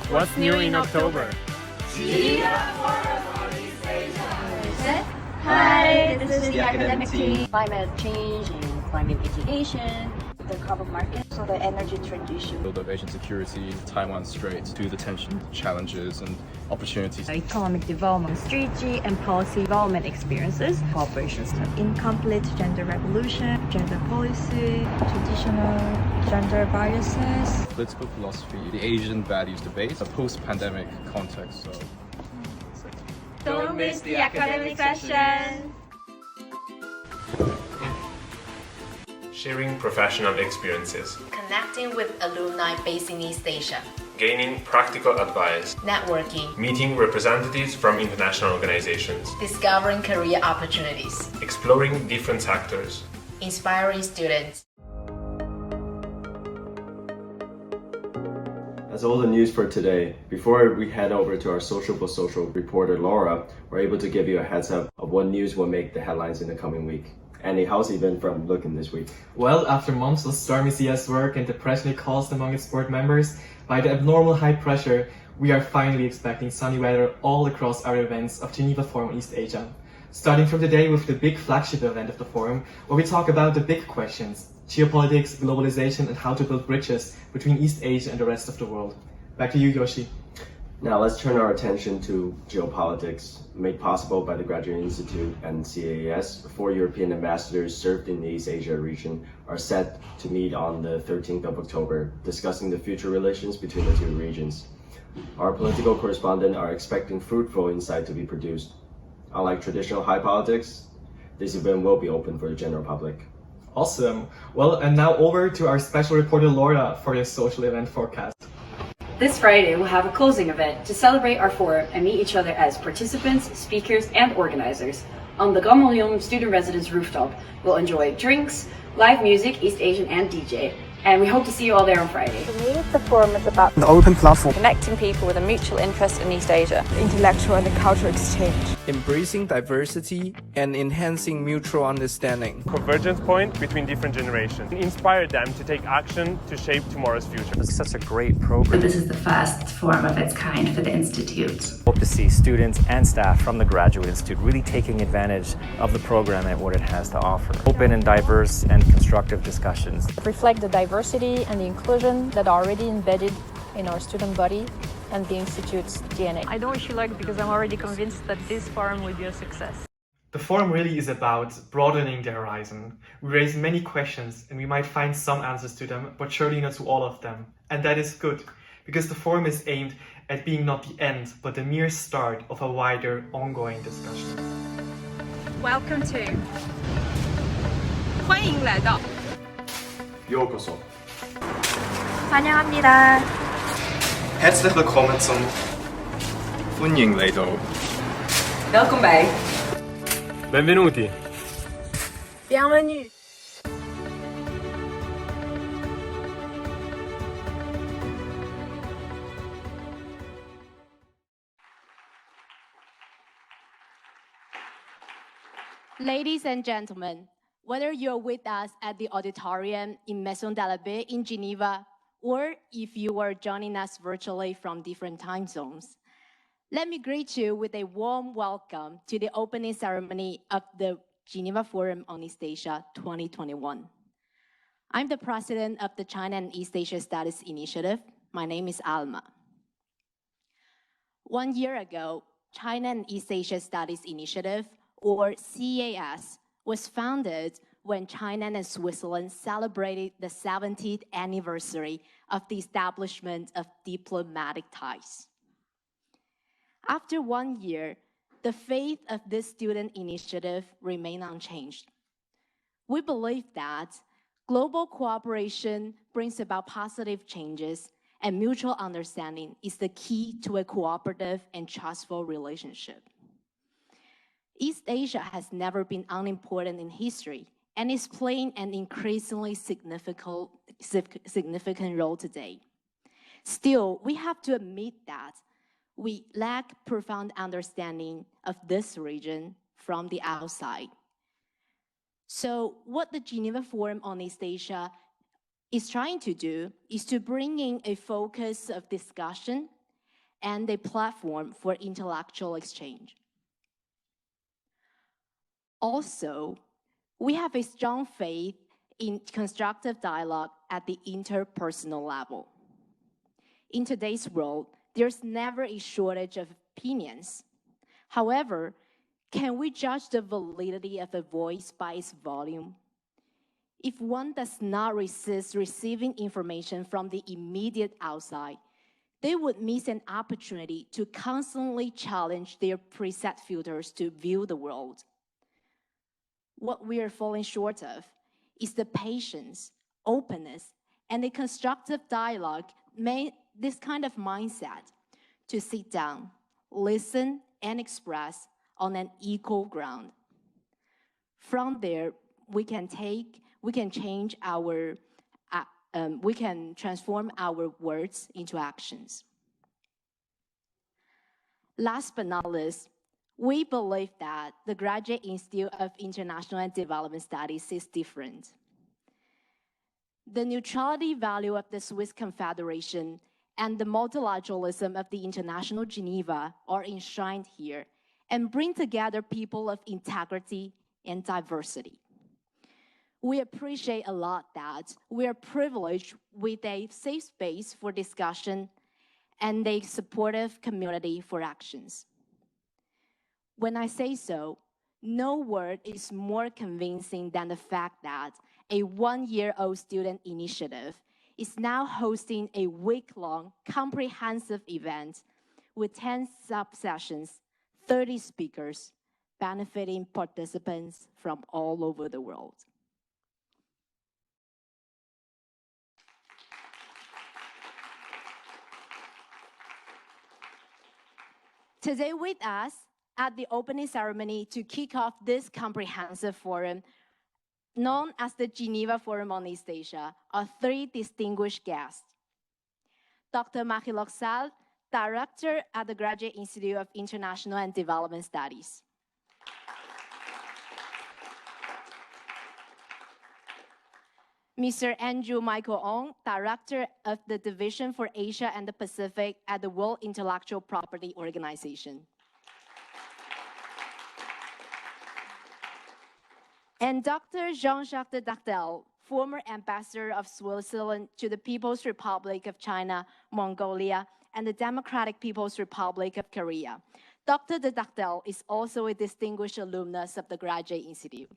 What's new in October? Hi, this is the academic team. Climate change and climate education, the carbon market, so the energy transition. Build of Asian security, Taiwan Strait, to the tension, challenges and opportunities. Economic development strategy and policy development experiences, cooperation, incomplete gender revolution, gender policy, traditional gender biases, Political philosophy, the Asian values debate, a post-pandemic context. So Don't miss the academic session. Sharing professional experiences, Connecting with alumni based in East Asia, gaining practical advice, networking, meeting representatives from international organizations, discovering career opportunities, exploring different sectors. inspiring students. That's all the news for today. Before we head over to our Social reporter Laura, we're able to give you a heads up of what news will make the headlines in the coming week. Andy, how's it been from looking this week? Well, after months of stormy CS work and depression caused among its board members by the abnormal high pressure, we are finally expecting sunny weather all across our events of Geneva Forum East Asia. Starting from today with the big flagship event of the forum, where we talk about the big questions: geopolitics, globalization, and how to build bridges between East Asia and the rest of the world. Back to you, Yoshi. Now let's turn our attention to geopolitics. Made possible by the Graduate Institute and CAES, 4 European ambassadors served in the East Asia region are set to meet on the 13th of October, discussing the future relations between the two regions. Our political correspondents are expecting fruitful insight to be produced. Unlike traditional high politics, this event will be open for the general public. Awesome. Well, and now over to our special reporter Laura for your social event forecast. This Friday, we'll have a closing event to celebrate our forum and meet each other as participants, speakers, and organizers. On the Gamalium Student Residence rooftop, we'll enjoy drinks, live music, East Asian, and DJ. And we hope to see you all there on Friday. For me, the forum is about an open platform, connecting people with a mutual interest in East Asia, intellectual and cultural exchange, embracing diversity and enhancing mutual understanding, Convergence point between different generations. Inspire them to take action to shape tomorrow's future. It's such a great program. This is the first forum of its kind for the Institute. Hope to see students and staff from the Graduate Institute really taking advantage of the program and what it has to offer. Open and diverse and constructive discussions. reflect the diversity and the inclusion that are already embedded in our student body and the Institute's DNA. I don't wish you luck because I'm already convinced that this forum will be a success. The forum really is about broadening the horizon. We raise many questions and we might find some answers to them, but surely not to all of them. And that is good, because the forum is aimed at being not the end, but the mere start of a wider, ongoing discussion. Welcome to 欢迎来到 Yokoso. 환영합니다. Herzlich willkommen zum 歡迎嚟到 Welkom bij Benvenuti. Bienvenue. Ladies and gentlemen, whether you're with us at the auditorium in Maison de la Baie in Geneva, or if you are joining us virtually from different time zones, let me greet you with a warm welcome to the opening ceremony of the Geneva Forum on East Asia 2021. I'm the president of the China and East Asia Studies Initiative. My name is Alma. 1 year ago, China and East Asia Studies Initiative, or CAS, was founded when China and Switzerland celebrated the 70th anniversary of the establishment of diplomatic ties. After 1 year, the faith of this student initiative remained unchanged. We believe that global cooperation brings about positive changes, and mutual understanding is the key to a cooperative and trustful relationship. East Asia has never been unimportant in history and is playing an increasingly significant role today. Still, we have to admit that we lack profound understanding of this region from the outside. So what the Geneva Forum on East Asia is trying to do is to bring in a focus of discussion and a platform for intellectual exchange. Also, we have a strong faith in constructive dialogue at the interpersonal level. In today's world, there's never a shortage of opinions. However, can we judge the validity of a voice by its volume? If one does not resist receiving information from the immediate outside, they would miss an opportunity to constantly challenge their preset filters to view the world. What we are falling short of is the patience, openness, and a constructive dialogue, this kind of mindset to sit down, listen, and express on an equal ground. From there, we can change our, we can transform our words into actions. Last but not least, we believe that the Graduate Institute of International and Development Studies is different. The neutrality value of the Swiss Confederation and the multilateralism of the International Geneva are enshrined here and bring together people of integrity and diversity. We appreciate a lot that we are privileged with a safe space for discussion and a supportive community for actions. When I say so, no word is more convincing than the fact that a one-year-old student initiative is now hosting a week-long comprehensive event with 10 sub-sessions, 30 speakers, benefiting participants from all over the world. Today with us at the opening ceremony to kick off this comprehensive forum, known as the Geneva Forum on East Asia, are three distinguished guests. Dr. Marie-Laure Salle, Director at the Graduate Institute of International and Development Studies. Mr. Andrew Michael Ong, Director of the Division for Asia and the Pacific at the World Intellectual Property Organization. And Dr. Jean-Jacques de Dardel, former ambassador of Switzerland to the People's Republic of China, Mongolia, and the Democratic People's Republic of Korea. Dr. de Dardel is also a distinguished alumnus of the Graduate Institute.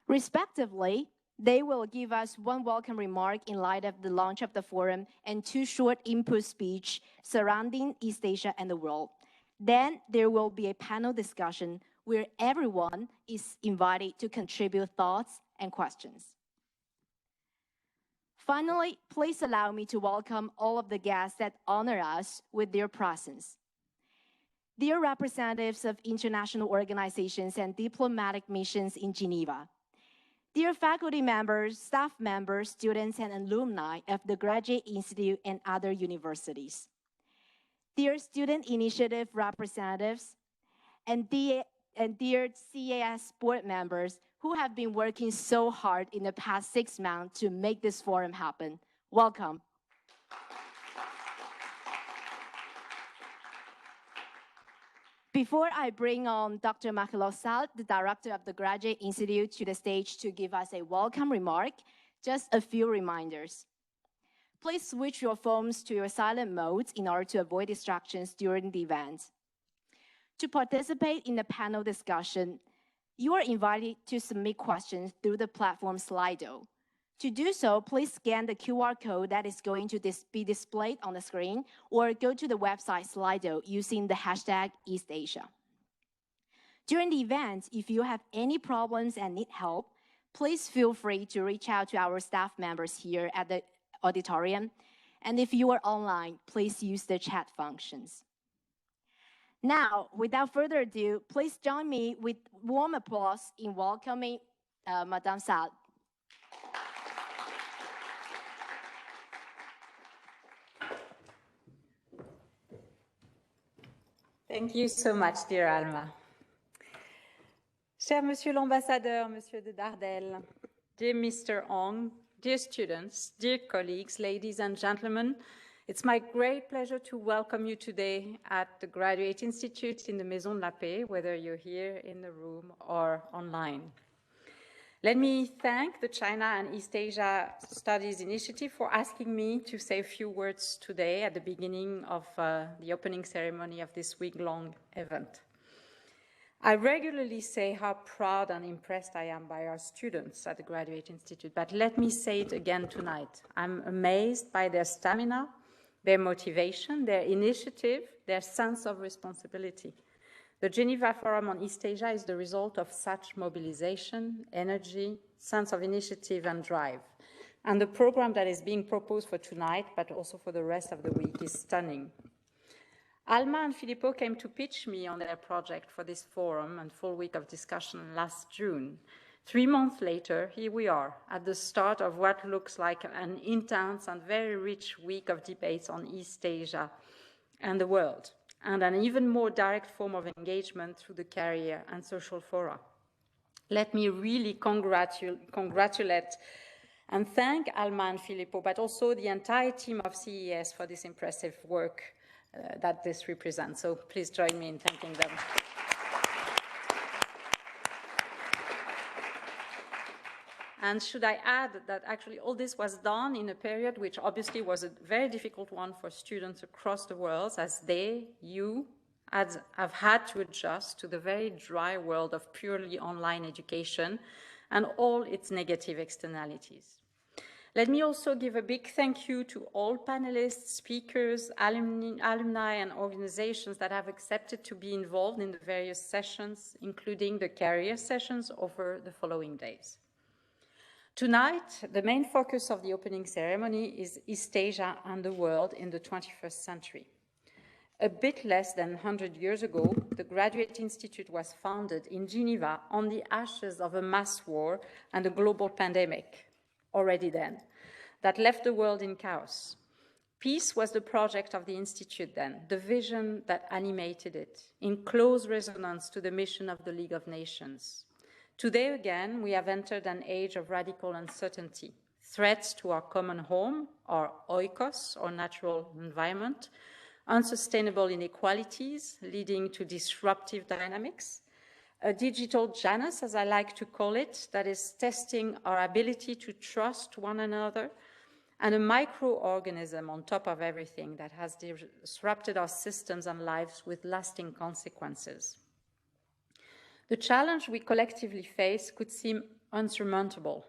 Respectively, they will give us one welcome remark in light of the launch of the forum and two short input speeches surrounding East Asia and the world. Then there will be a panel discussion where everyone is invited to contribute thoughts and questions. Finally, please allow me to welcome all of the guests that honor us with their presence. Dear representatives of international organizations and diplomatic missions in Geneva, dear faculty members, staff members, students, and alumni of the Graduate Institute and other universities, dear student initiative representatives, and dear CAS board members who have been working so hard in the past 6 months to make this forum happen. Welcome. Before I bring on Dr. Marie-Laure Salle, the Director of the Graduate Institute, to the stage to give us a welcome remark, just a few reminders. Please switch your phones to your silent mode in order to avoid distractions during the event. To participate in the panel discussion, you are invited to submit questions through the platform Slido. To do so, please scan the QR code that is going to be displayed on the screen, or go to the website Slido using the hashtag EastAsia. During the event, if you have any problems and need help, please feel free to reach out to our staff members here at the auditorium. And if you are online, please use the chat functions. Now, without further ado, please join me with warm applause in welcoming Madame Salle. Thank you so much, dear Alma. Cher Monsieur l'Ambassadeur, Monsieur de Dardel, dear Mr. Ong, dear students, dear colleagues, ladies and gentlemen, it's my great pleasure to welcome you today at the Graduate Institute in the Maison de la Paix, whether you're here in the room or online. Let me thank the China and East Asia Studies Initiative for asking me to say a few words today at the beginning of the opening ceremony of this week-long event. I regularly say how proud and impressed I am by our students at the Graduate Institute, but let me say it again tonight. I'm amazed by their stamina, their motivation, their initiative, their sense of responsibility. The Geneva Forum on East Asia is the result of such mobilization, energy, sense of initiative and drive. And the program that is being proposed for tonight, but also for the rest of the week, is stunning. Alma and Filippo came to pitch me on their project for this forum and full week of discussion last June. 3 months later, here we are at the start of what looks like an intense and very rich week of debates on East Asia and the world, and an even more direct form of engagement through the career and social fora. Let me really congratulate and thank Alma and Filippo, but also the entire team of CES for this impressive work that this represents. So please join me in thanking them. And should I add that actually all this was done in a period which obviously was a very difficult one for students across the world, as you have had to adjust to the very dry world of purely online education and all its negative externalities. Let me also give a big thank you to all panelists, speakers, alumni and organizations that have accepted to be involved in the various sessions, including the career sessions over the following days. Tonight, the main focus of the opening ceremony is East Asia and the world in the 21st century. A bit less than 100 years ago, the Graduate Institute was founded in Geneva on the ashes of a mass war and a global pandemic, already then, that left the world in chaos. Peace was the project of the Institute then, the vision that animated it, in close resonance to the mission of the League of Nations. Today again, we have entered an age of radical uncertainty, threats to our common home, our oikos, or natural environment, unsustainable inequalities leading to disruptive dynamics, a digital Janus, as I like to call it, that is testing our ability to trust one another, and a microorganism on top of everything that has disrupted our systems and lives with lasting consequences. The challenge we collectively face could seem unsurmountable,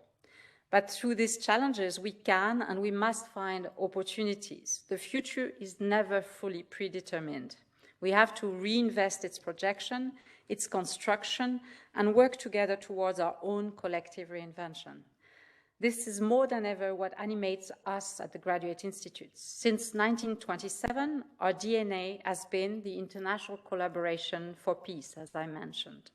but through these challenges we can and we must find opportunities. The future is never fully predetermined. We have to reinvest its projection, its construction, and work together towards our own collective reinvention. This is more than ever what animates us at the Graduate Institute. Since 1927, our DNA has been the international collaboration for peace, as I mentioned.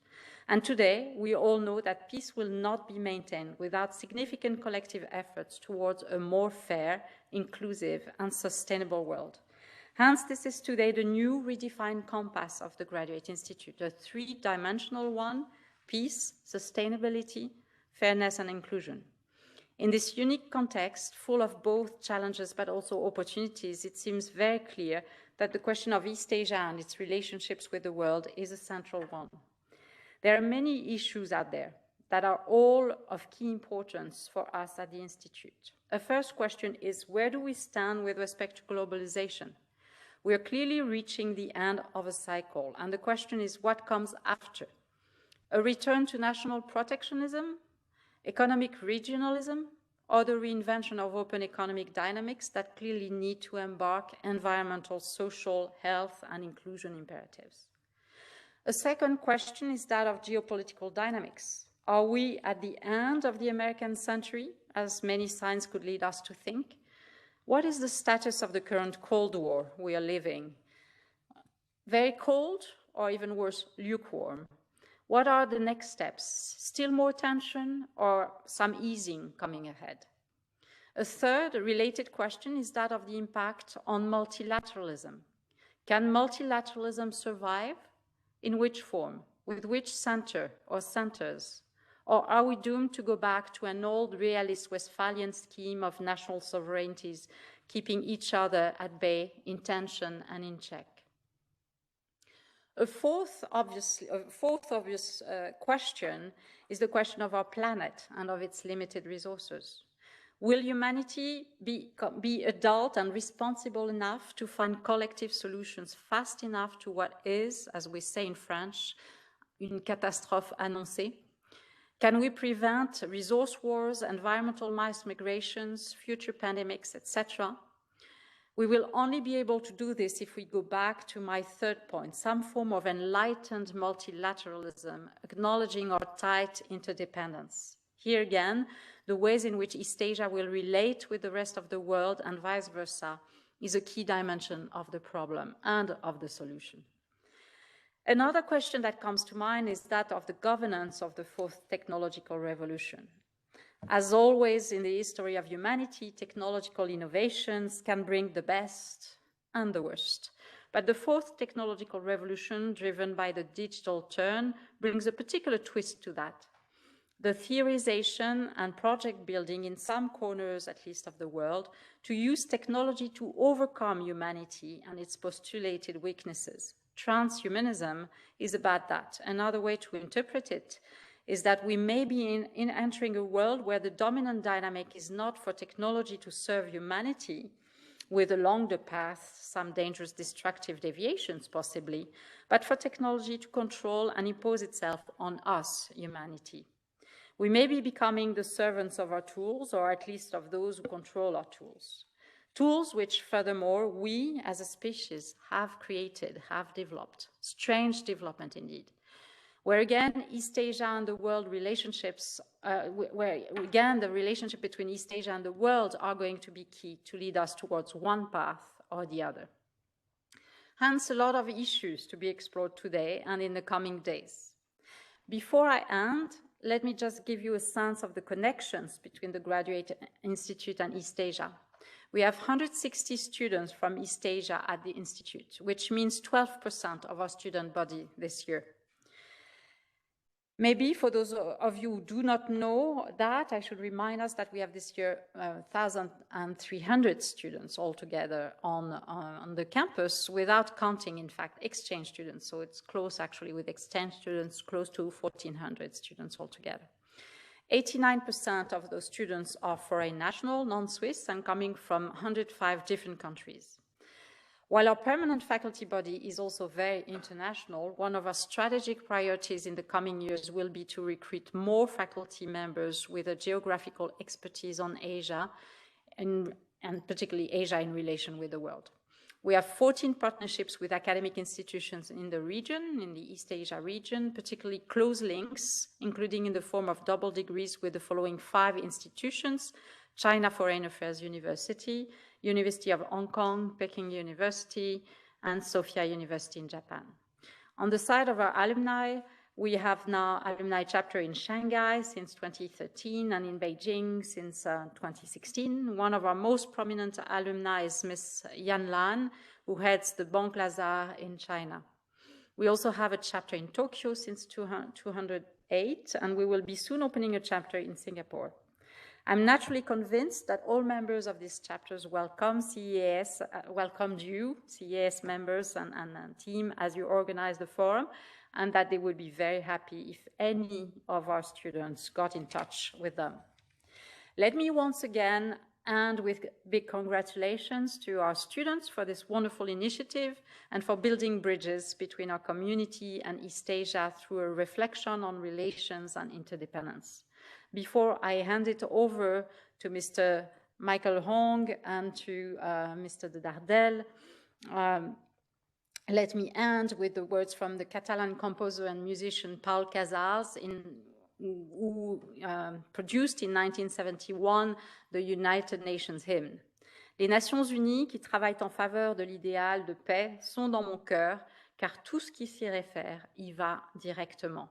And today, we all know that peace will not be maintained without significant collective efforts towards a more fair, inclusive, and sustainable world. Hence, this is today the new redefined compass of the Graduate Institute, a three-dimensional one: peace, sustainability, fairness, and inclusion. In this unique context, full of both challenges but also opportunities, it seems very clear that the question of East Asia and its relationships with the world is a central one. There are many issues out there that are all of key importance for us at the Institute. A first question is, where do we stand with respect to globalization? We are clearly reaching the end of a cycle, and the question is, what comes after? A return to national protectionism, economic regionalism, or the reinvention of open economic dynamics that clearly need to embark environmental, social, health, and inclusion imperatives? A second question is that of geopolitical dynamics. Are we at the end of the American century, as many signs could lead us to think? What is the status of the current Cold War we are living? Very cold, or even worse, lukewarm? What are the next steps? Still more tension, or some easing coming ahead? A third related question is that of the impact on multilateralism. Can multilateralism survive? In which form? With which center or centers? Or are we doomed to go back to an old realist Westphalian scheme of national sovereignties, keeping each other at bay, in tension and in check? A fourth obvious question is the question of our planet and of its limited resources. Will humanity be adult and responsible enough to find collective solutions fast enough to what is, as we say in French, une catastrophe annoncée? Can we prevent resource wars, environmental mass migrations, future pandemics, etc.? We will only be able to do this if we go back to my third point, some form of enlightened multilateralism, acknowledging our tight interdependence. Here again, the ways in which East Asia will relate with the rest of the world and vice versa is a key dimension of the problem and of the solution. Another question that comes to mind is that of the governance of the fourth technological revolution. As always in the history of humanity, technological innovations can bring the best and the worst. But the fourth technological revolution, driven by the digital turn, brings a particular twist to that. The theorization and project building in some corners, at least of the world, to use technology to overcome humanity and its postulated weaknesses. Transhumanism is about that. Another way to interpret it is that we may be in entering a world where the dominant dynamic is not for technology to serve humanity, with along the path some dangerous destructive deviations possibly, but for technology to control and impose itself on us, humanity. We may be becoming the servants of our tools, or at least of those who control our tools. Tools which, furthermore, we as a species have created, have developed. Strange development indeed. Where again, East Asia and the world relationships, where again, the relationship between East Asia and the world are going to be key to lead us towards one path or the other. Hence, a lot of issues to be explored today and in the coming days. Before I end, let me just give you a sense of the connections between the Graduate Institute and East Asia. We have 160 students from East Asia at the Institute, which means 12% of our student body this year. Maybe for those of you who do not know that, I should remind us that we have this year 1,300 students altogether on the campus, without counting, in fact, exchange students. So it's close, actually, with exchange students, close to 1,400 students altogether. 89% of those students are foreign national, non-Swiss, and coming from 105 different countries. While our permanent faculty body is also very international, one of our strategic priorities in the coming years will be to recruit more faculty members with a geographical expertise on Asia, and particularly Asia in relation with the world. We have 14 partnerships with academic institutions in the region, in the East Asia region, particularly close links, including in the form of double degrees with the following 5 institutions: China Foreign Affairs University, University of Hong Kong, Peking University, and Sophia University in Japan. On the side of our alumni, we have now alumni chapter in Shanghai since 2013 and in Beijing since 2016. One of our most prominent alumni is Ms. Yan Lan, who heads the Banque Lazare in China. We also have a chapter in Tokyo since 2008, and we will be soon opening a chapter in Singapore. I'm naturally convinced that all members of these chapters welcomed you, CEAS members and team, as you organize the forum, and that they would be very happy if any of our students got in touch with them. Let me once again end with big congratulations to our students for this wonderful initiative and for building bridges between our community and East Asia through a reflection on relations and interdependence. Before I hand it over to Mr. Michael Hong and to Mr. de Dardel, let me end with the words from the Catalan composer and musician Paul Casals, who produced in 1971 the United Nations hymn. Les Nations Unies qui travaillent en faveur de l'idéal de paix sont dans mon cœur, car tout ce qui s'y réfère y va directement.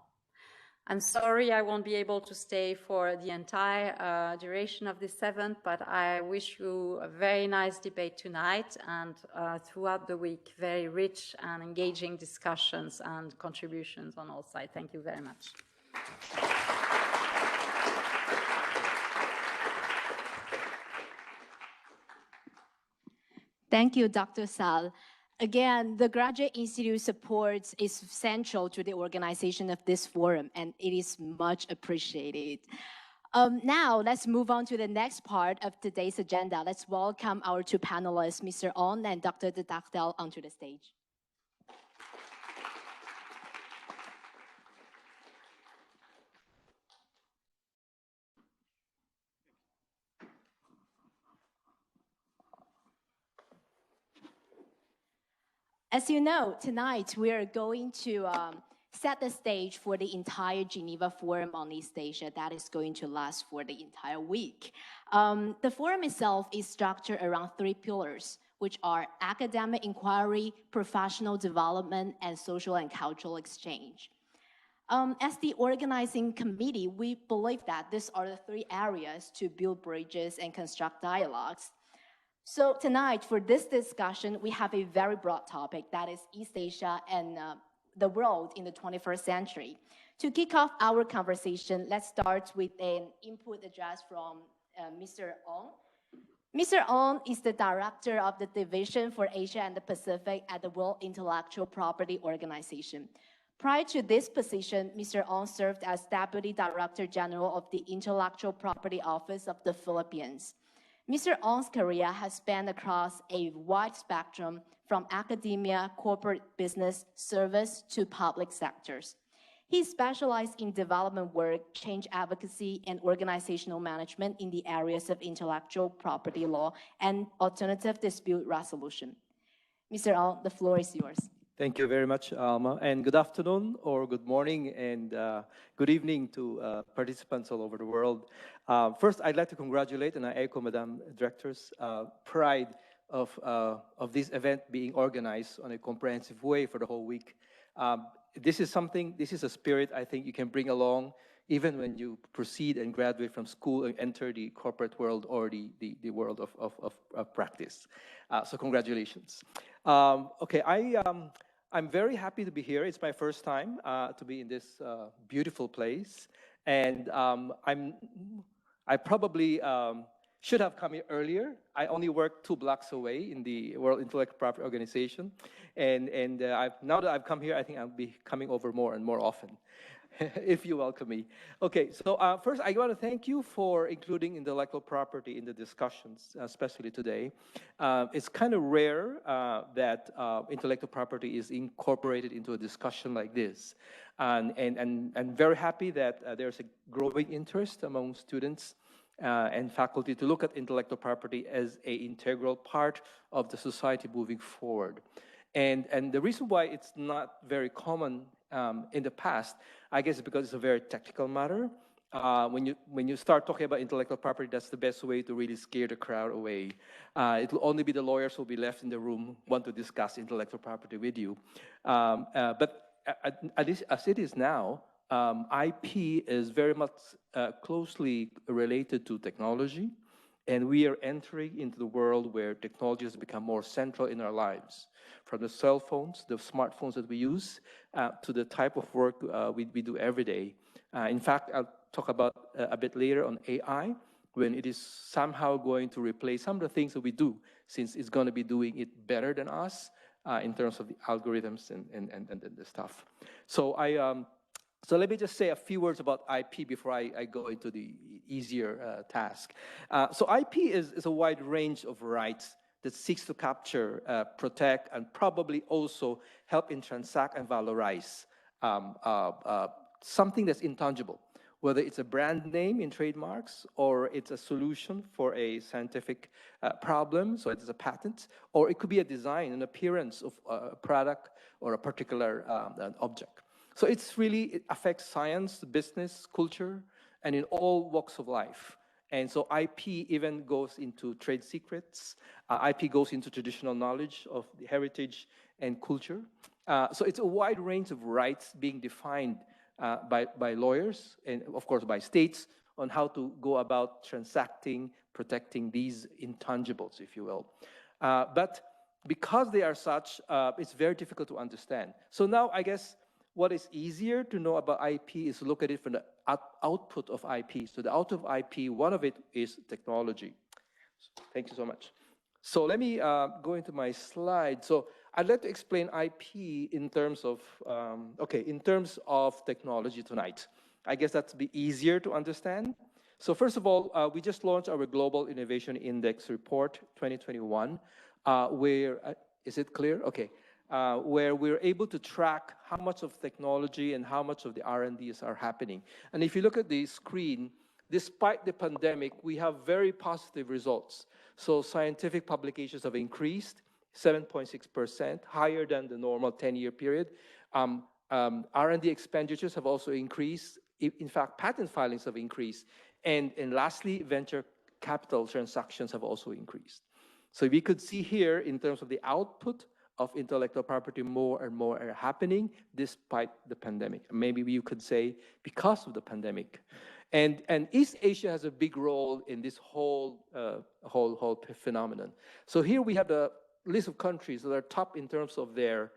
I'm sorry I won't be able to stay for the entire duration of this event, but I wish you a very nice debate tonight and throughout the week, very rich and engaging discussions and contributions on all sides. Thank you very much. Thank you, Dr. Sal. Again, the Graduate Institute support is central to the organization of this forum, and it is much appreciated. Now, let's move on to the next part of today's agenda. Let's welcome our two panelists, Mr. On and Dr. de Dagdel, onto the stage. As you know, tonight we are going to set the stage for the entire Geneva Forum on East Asia that is going to last for the entire week. The forum itself is structured around three pillars, which are academic inquiry, professional development, and social and cultural exchange. As the organizing committee, we believe that these are the three areas to build bridges and construct dialogues. So tonight, for this discussion, we have a very broad topic, that is East Asia and the world in the 21st century. To kick off our conversation, let's start with an input address from Mr. Ong. Mr. Ong is the director of the Division for Asia and the Pacific at the World Intellectual Property Organization. Prior to this position, Mr. Ong served as Deputy Director General of the Intellectual Property Office of the Philippines. Mr. Ong's career has spanned across a wide spectrum from academia, corporate business, service to public sectors. He specialized in development work, change advocacy, and organizational management in the areas of intellectual property law and alternative dispute resolution. Mr. Ong, the floor is yours. Thank you very much, Alma, and good afternoon or good morning and good evening to participants all over the world. First, I'd like to congratulate, and I echo Madame Director's pride of this event being organized on a comprehensive way for the whole week. This is a spirit I think you can bring along even when you proceed and graduate from school and enter the corporate world or the world of practice. So congratulations. Okay, I'm very happy to be here. It's my first time to be in this beautiful place. And I probably should have come here earlier. I only work 2 blocks away in the World Intellectual Property Organization. And now that I've come here, I think I'll be coming over more and more often. If you welcome me. Okay, so first I want to thank you for including intellectual property in the discussions, especially today. It's kind of rare that intellectual property is incorporated into a discussion like this. And I'm very happy that there's a growing interest among students and faculty to look at intellectual property as an integral part of the society moving forward. And the reason why it's not very common in the past, I guess, is because it's a very technical matter. When you start talking about intellectual property, that's the best way to really scare the crowd away. It will only be the lawyers who will be left in the room want to discuss intellectual property with you. But as it is now, IP is very much closely related to technology. And we are entering into the world where technology has become more central in our lives. From the cell phones, the smartphones that we use, to the type of work we do every day. In fact, I'll talk about a bit later on AI, when it is somehow going to replace some of the things that we do, since it's going to be doing it better than us in terms of the algorithms and the stuff. So let me just say a few words about IP before I go into the easier task. So IP is a wide range of rights that seeks to capture, protect, and probably also help in transact and valorize something that's intangible, whether it's a brand name in trademarks, or it's a solution for a scientific problem, so it's a patent, or it could be a design, an appearance of a product or a particular object. So it affects science, business, culture, and in all walks of life. And so IP even goes into trade secrets. IP goes into traditional knowledge of the heritage and culture. So it's a wide range of rights being defined by lawyers and, of course, by states on how to go about transacting, protecting these intangibles, if you will. But because they are such, it's very difficult to understand. So now, I guess, what is easier to know about IP is to look at it from the output of IP. So the output of IP, one of it is technology. Thank you so much. So let me go into my slide. So I'd like to explain IP in terms of, in terms of technology tonight. I guess that's be easier to understand. So first of all, we just launched our Global Innovation Index report 2021, where, is it clear? Okay. Where we're able to track how much of technology and how much of the R&Ds are happening. And if you look at the screen, despite the pandemic, we have very positive results. So scientific publications have increased 7.6%, higher than the normal 10-year period. R&D expenditures have also increased. In fact, patent filings have increased. And lastly, venture capital transactions have also increased. So we could see here, in terms of the output of intellectual property, more and more are happening despite the pandemic. Maybe you could say because of the pandemic. And East Asia has a big role in this whole phenomenon. So here we have the list of countries that are top in terms of their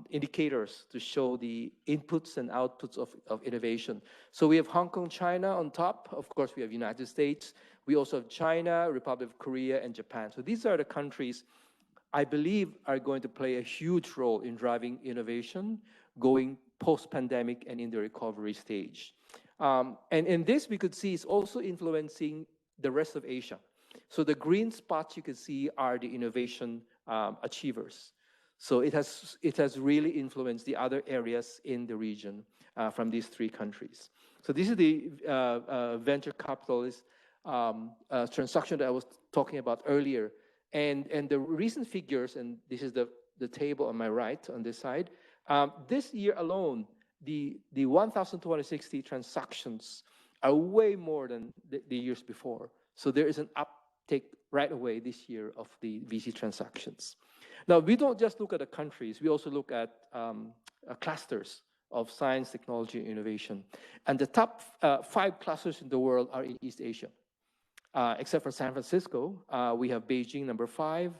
indicators to show the inputs and outputs of innovation. So we have Hong Kong, China on top. Of course, we have United States. We also have China, Republic of Korea, and Japan. So these are the countries I believe are going to play a huge role in driving innovation going post-pandemic and in the recovery stage. And in this, we could see it's also influencing the rest of Asia. So the green spots you can see are the innovation achievers. So it has really influenced the other areas in the region from these three countries. So this is the venture capitalist transaction that I was talking about earlier. And the recent figures, and this is the table on my right on this side, this year alone, the 1,260 transactions are way more than the years before. So there is an uptake right away this year of the VC transactions. Now, we don't just look at the countries, we also look at clusters of science, technology, and innovation. And the top 5 clusters in the world are in East Asia. Except for San Francisco, we have Beijing, number 5.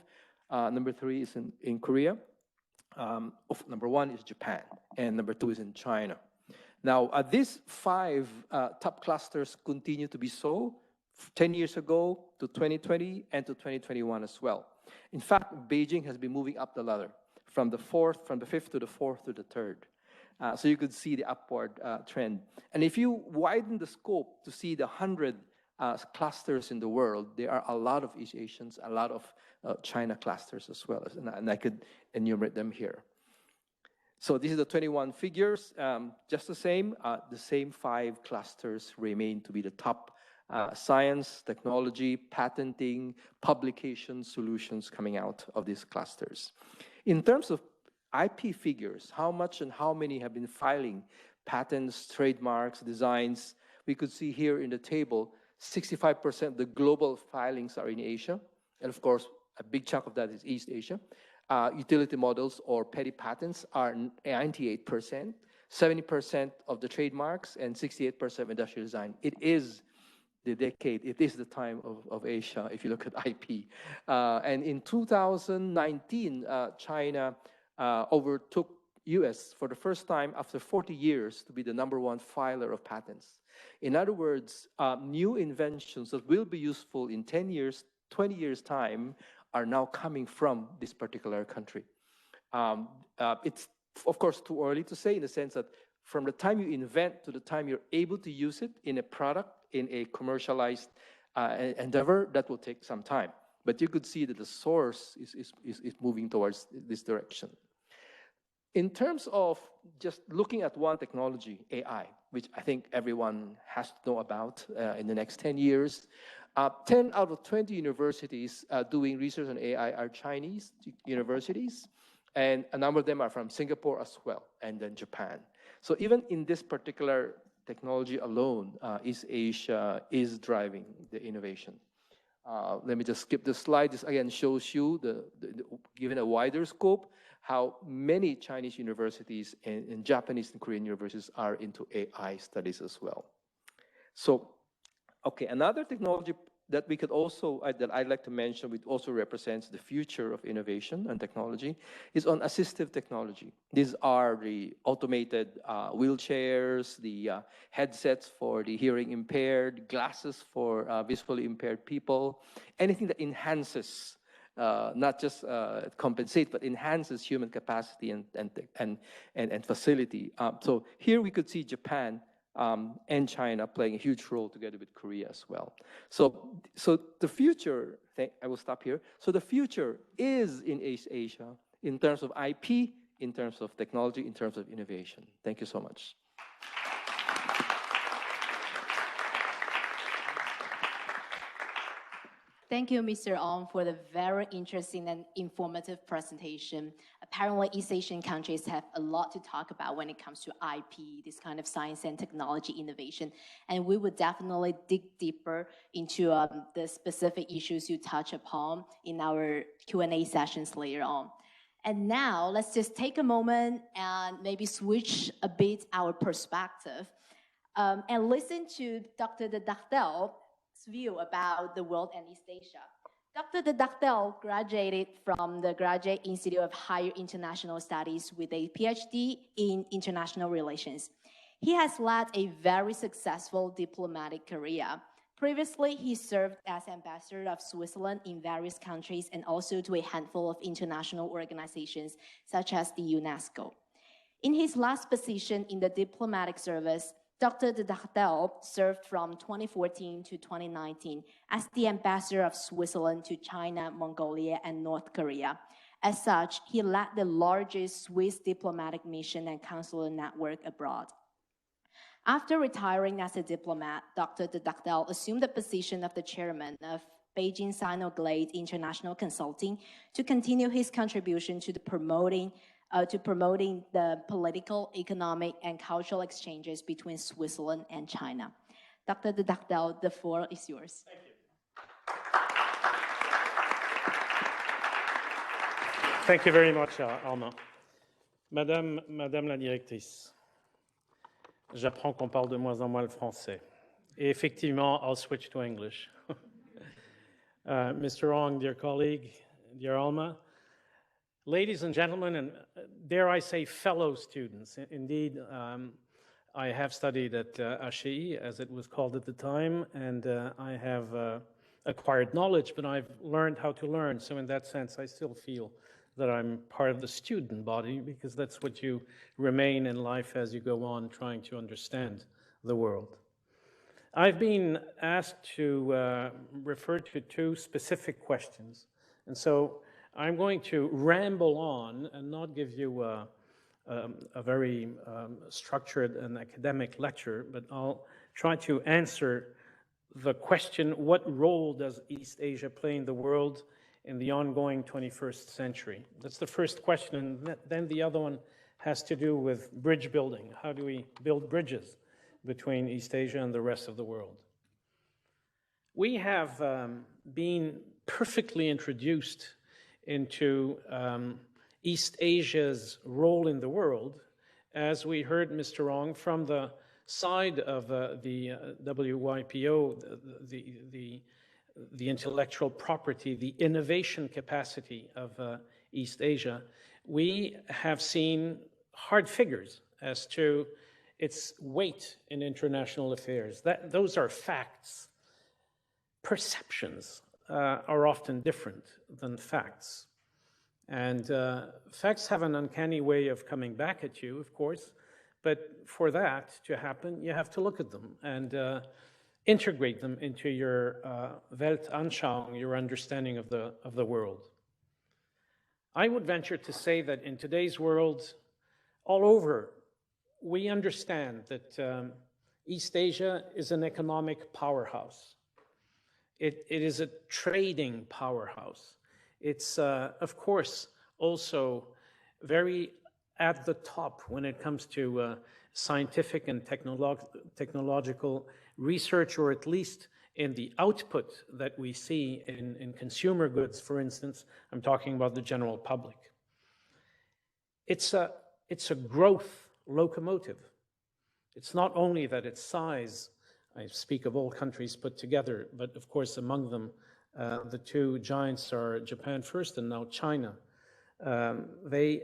Number 3 is in Korea. Number 1 is Japan, and number 2 is in China. Now, these 5 top clusters continue to be so 10 years ago to 2020 and to 2021 as well. In fact, Beijing has been moving up the ladder from the 5th to the 4th to the 3rd. So you could see the upward trend. And if you widen the scope to see the 100 clusters in the world, there are a lot of East Asians, a lot of China clusters as well, and I could enumerate them here. So this is the 21 figures, just the same 5 clusters remain to be the top science, technology, patenting, publication solutions coming out of these clusters. In terms of IP figures, how much and how many have been filing patents, trademarks, designs, we could see here in the table, 65% of the global filings are in Asia. And of course, a big chunk of that is East Asia. Utility models or petty patents are 98%, 70% of the trademarks, and 68% of industrial design. It is the decade, it is the time of Asia, if you look at IP. And in 2019, China overtook US for the first time after 40 years to be the #1 filer of patents. In other words, new inventions that will be useful in 10 years, 20 years' time are now coming from this particular country. It's, of course, too early to say in the sense that from the time you invent to the time you're able to use it in a product, in a commercialized endeavor, that will take some time. But you could see that the source is moving towards this direction. In terms of just looking at one technology, AI, which I think everyone has to know about in the next 10 years, 10 out of 20 universities doing research on AI are Chinese universities, and a number of them are from Singapore as well, and then Japan. So even in this particular technology alone, East Asia is driving the innovation. Let me just skip this slide. This again shows you, given a wider scope, how many Chinese universities and Japanese and Korean universities are into AI studies as well. So, okay, another technology that we could also, that I'd like to mention, which also represents the future of innovation and technology, is on assistive technology. These are the automated wheelchairs, the headsets for the hearing impaired, glasses for visually impaired people, anything that enhances, not just compensate, but enhances human capacity and facility. So here we could see Japan and China playing a huge role together with Korea as well. So the future, I will stop here. So the future is in East Asia in terms of IP, in terms of technology, in terms of innovation. Thank you so much. Thank you, Mr. Ong, for the very interesting and informative presentation. Apparently, East Asian countries have a lot to talk about when it comes to IP, this kind of science and technology innovation. And we would definitely dig deeper into the specific issues you touch upon in our Q&A sessions later on. And now, let's just take a moment and maybe switch a bit our perspective and listen to Dr. de Dartel's view about the world and East Asia. Dr. de Dartel graduated from the Graduate Institute of Higher International Studies with a PhD in International Relations. He has led a very successful diplomatic career. Previously, he served as ambassador of Switzerland in various countries and also to a handful of international organizations such as the UNESCO. In his last position in the diplomatic service, Dr. de Dartel served from 2014 to 2019 as the ambassador of Switzerland to China, Mongolia, and North Korea. As such, he led the largest Swiss diplomatic mission and consular network abroad. After retiring as a diplomat, Dr. de Dartel assumed the position of the chairman of Beijing Sino-Glade International Consulting to continue his contribution to promoting the political, economic, and cultural exchanges between Switzerland and China. Dr. de Dartel, the floor is yours. Thank you. Thank you very much, Alma. Madame la directrice, j'apprends qu'on parle de moins en moins le français. Et effectivement, I'll switch to English. Mr. Ong, dear colleague, dear Alma, ladies and gentlemen, and dare I say fellow students, indeed, I have studied at HEI, as it was called at the time, and I have acquired knowledge, but I've learned how to learn. So in that sense, I still feel that I'm part of the student body, because that's what you remain in life as you go on trying to understand the world. I've been asked to refer to two specific questions, and so I'm going to ramble on and not give you a very structured and academic lecture, but I'll try to answer the question, what role does East Asia play in the world in the ongoing 21st century? That's the first question, and then the other one has to do with bridge building. How do we build bridges between East Asia and the rest of the world? We have been perfectly introduced into East Asia's role in the world, as we heard Mr. Ong from the side of the WIPO, the intellectual property, the innovation capacity of East Asia. We have seen hard figures as to its weight in international affairs. Those are facts. Perceptions are often different than facts. And facts have an uncanny way of coming back at you, of course, but for that to happen, you have to look at them and integrate them into your Weltanschauung, your understanding of the world. I would venture to say that in today's world, all over, we understand that East Asia is an economic powerhouse. It is a trading powerhouse. It's, of course, also very at the top when it comes to scientific and technological research, or at least in the output that we see in consumer goods, for instance. I'm talking about the general public. it's a growth locomotive. It's not only that its size, I speak of all countries put together, but of course among them, the two giants are Japan first and now China. They,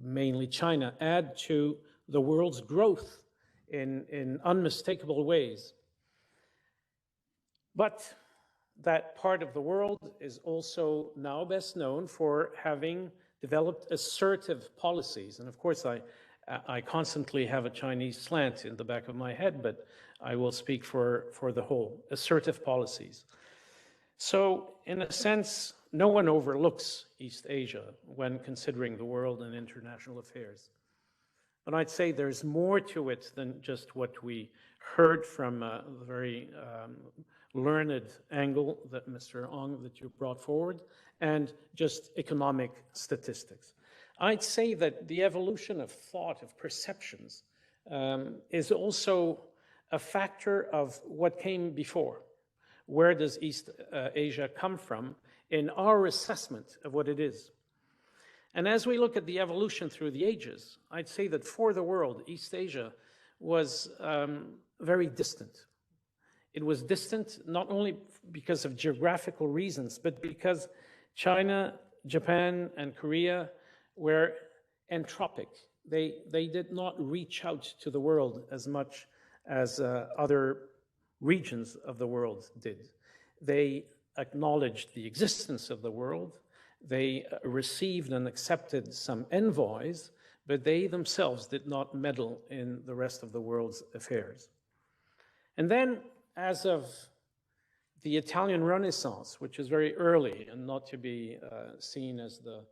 mainly China, add to the world's growth in unmistakable ways. But that part of the world is also now best known for having developed assertive policies. And of course, I constantly have a Chinese slant in the back of my head, but I will speak for the whole, assertive policies. So in a sense, no one overlooks East Asia when considering the world and international affairs. But I'd say there's more to it than just what we heard from the very learned angle that Mr. Ong that you brought forward, and just economic statistics. I'd say that the evolution of thought, of perceptions, is also a factor of what came before. Where does East Asia come from in our assessment of what it is? And as we look at the evolution through the ages, I'd say that for the world, East Asia was very distant. It was distant not only because of geographical reasons, but because China, Japan, and Korea were entropic. They did not reach out to the world as much as other regions of the world did. They acknowledged the existence of the world. They received and accepted some envoys, but they themselves did not meddle in the rest of the world's affairs. And then, as of the Italian Renaissance, which is very early and not to be seen as the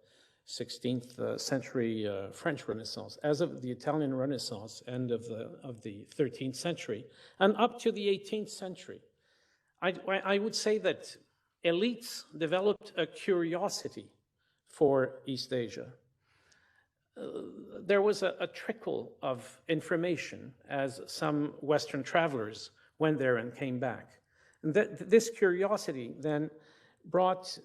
16th century French Renaissance, as of the Italian Renaissance, end of the 13th century, and up to the 18th century, I would say that elites developed a curiosity for East Asia. There was a trickle of information as some Western travelers went there and came back. And this curiosity then brought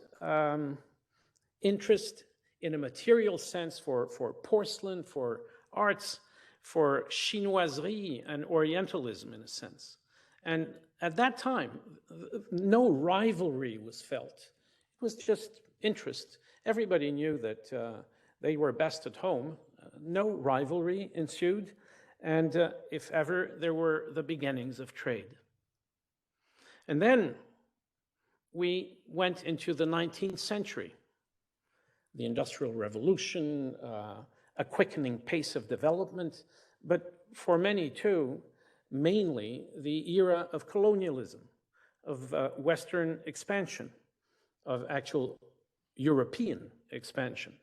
interest in a material sense for porcelain, for arts, for chinoiserie and Orientalism in a sense. And at that time, no rivalry was felt. It was just interest. Everybody knew that they were best at home. No rivalry ensued. And if ever, there were the beginnings of trade. And then we went into the 19th century. The Industrial Revolution, a quickening pace of development, but for many too, mainly the era of colonialism, of Western expansion, of actual European expansion.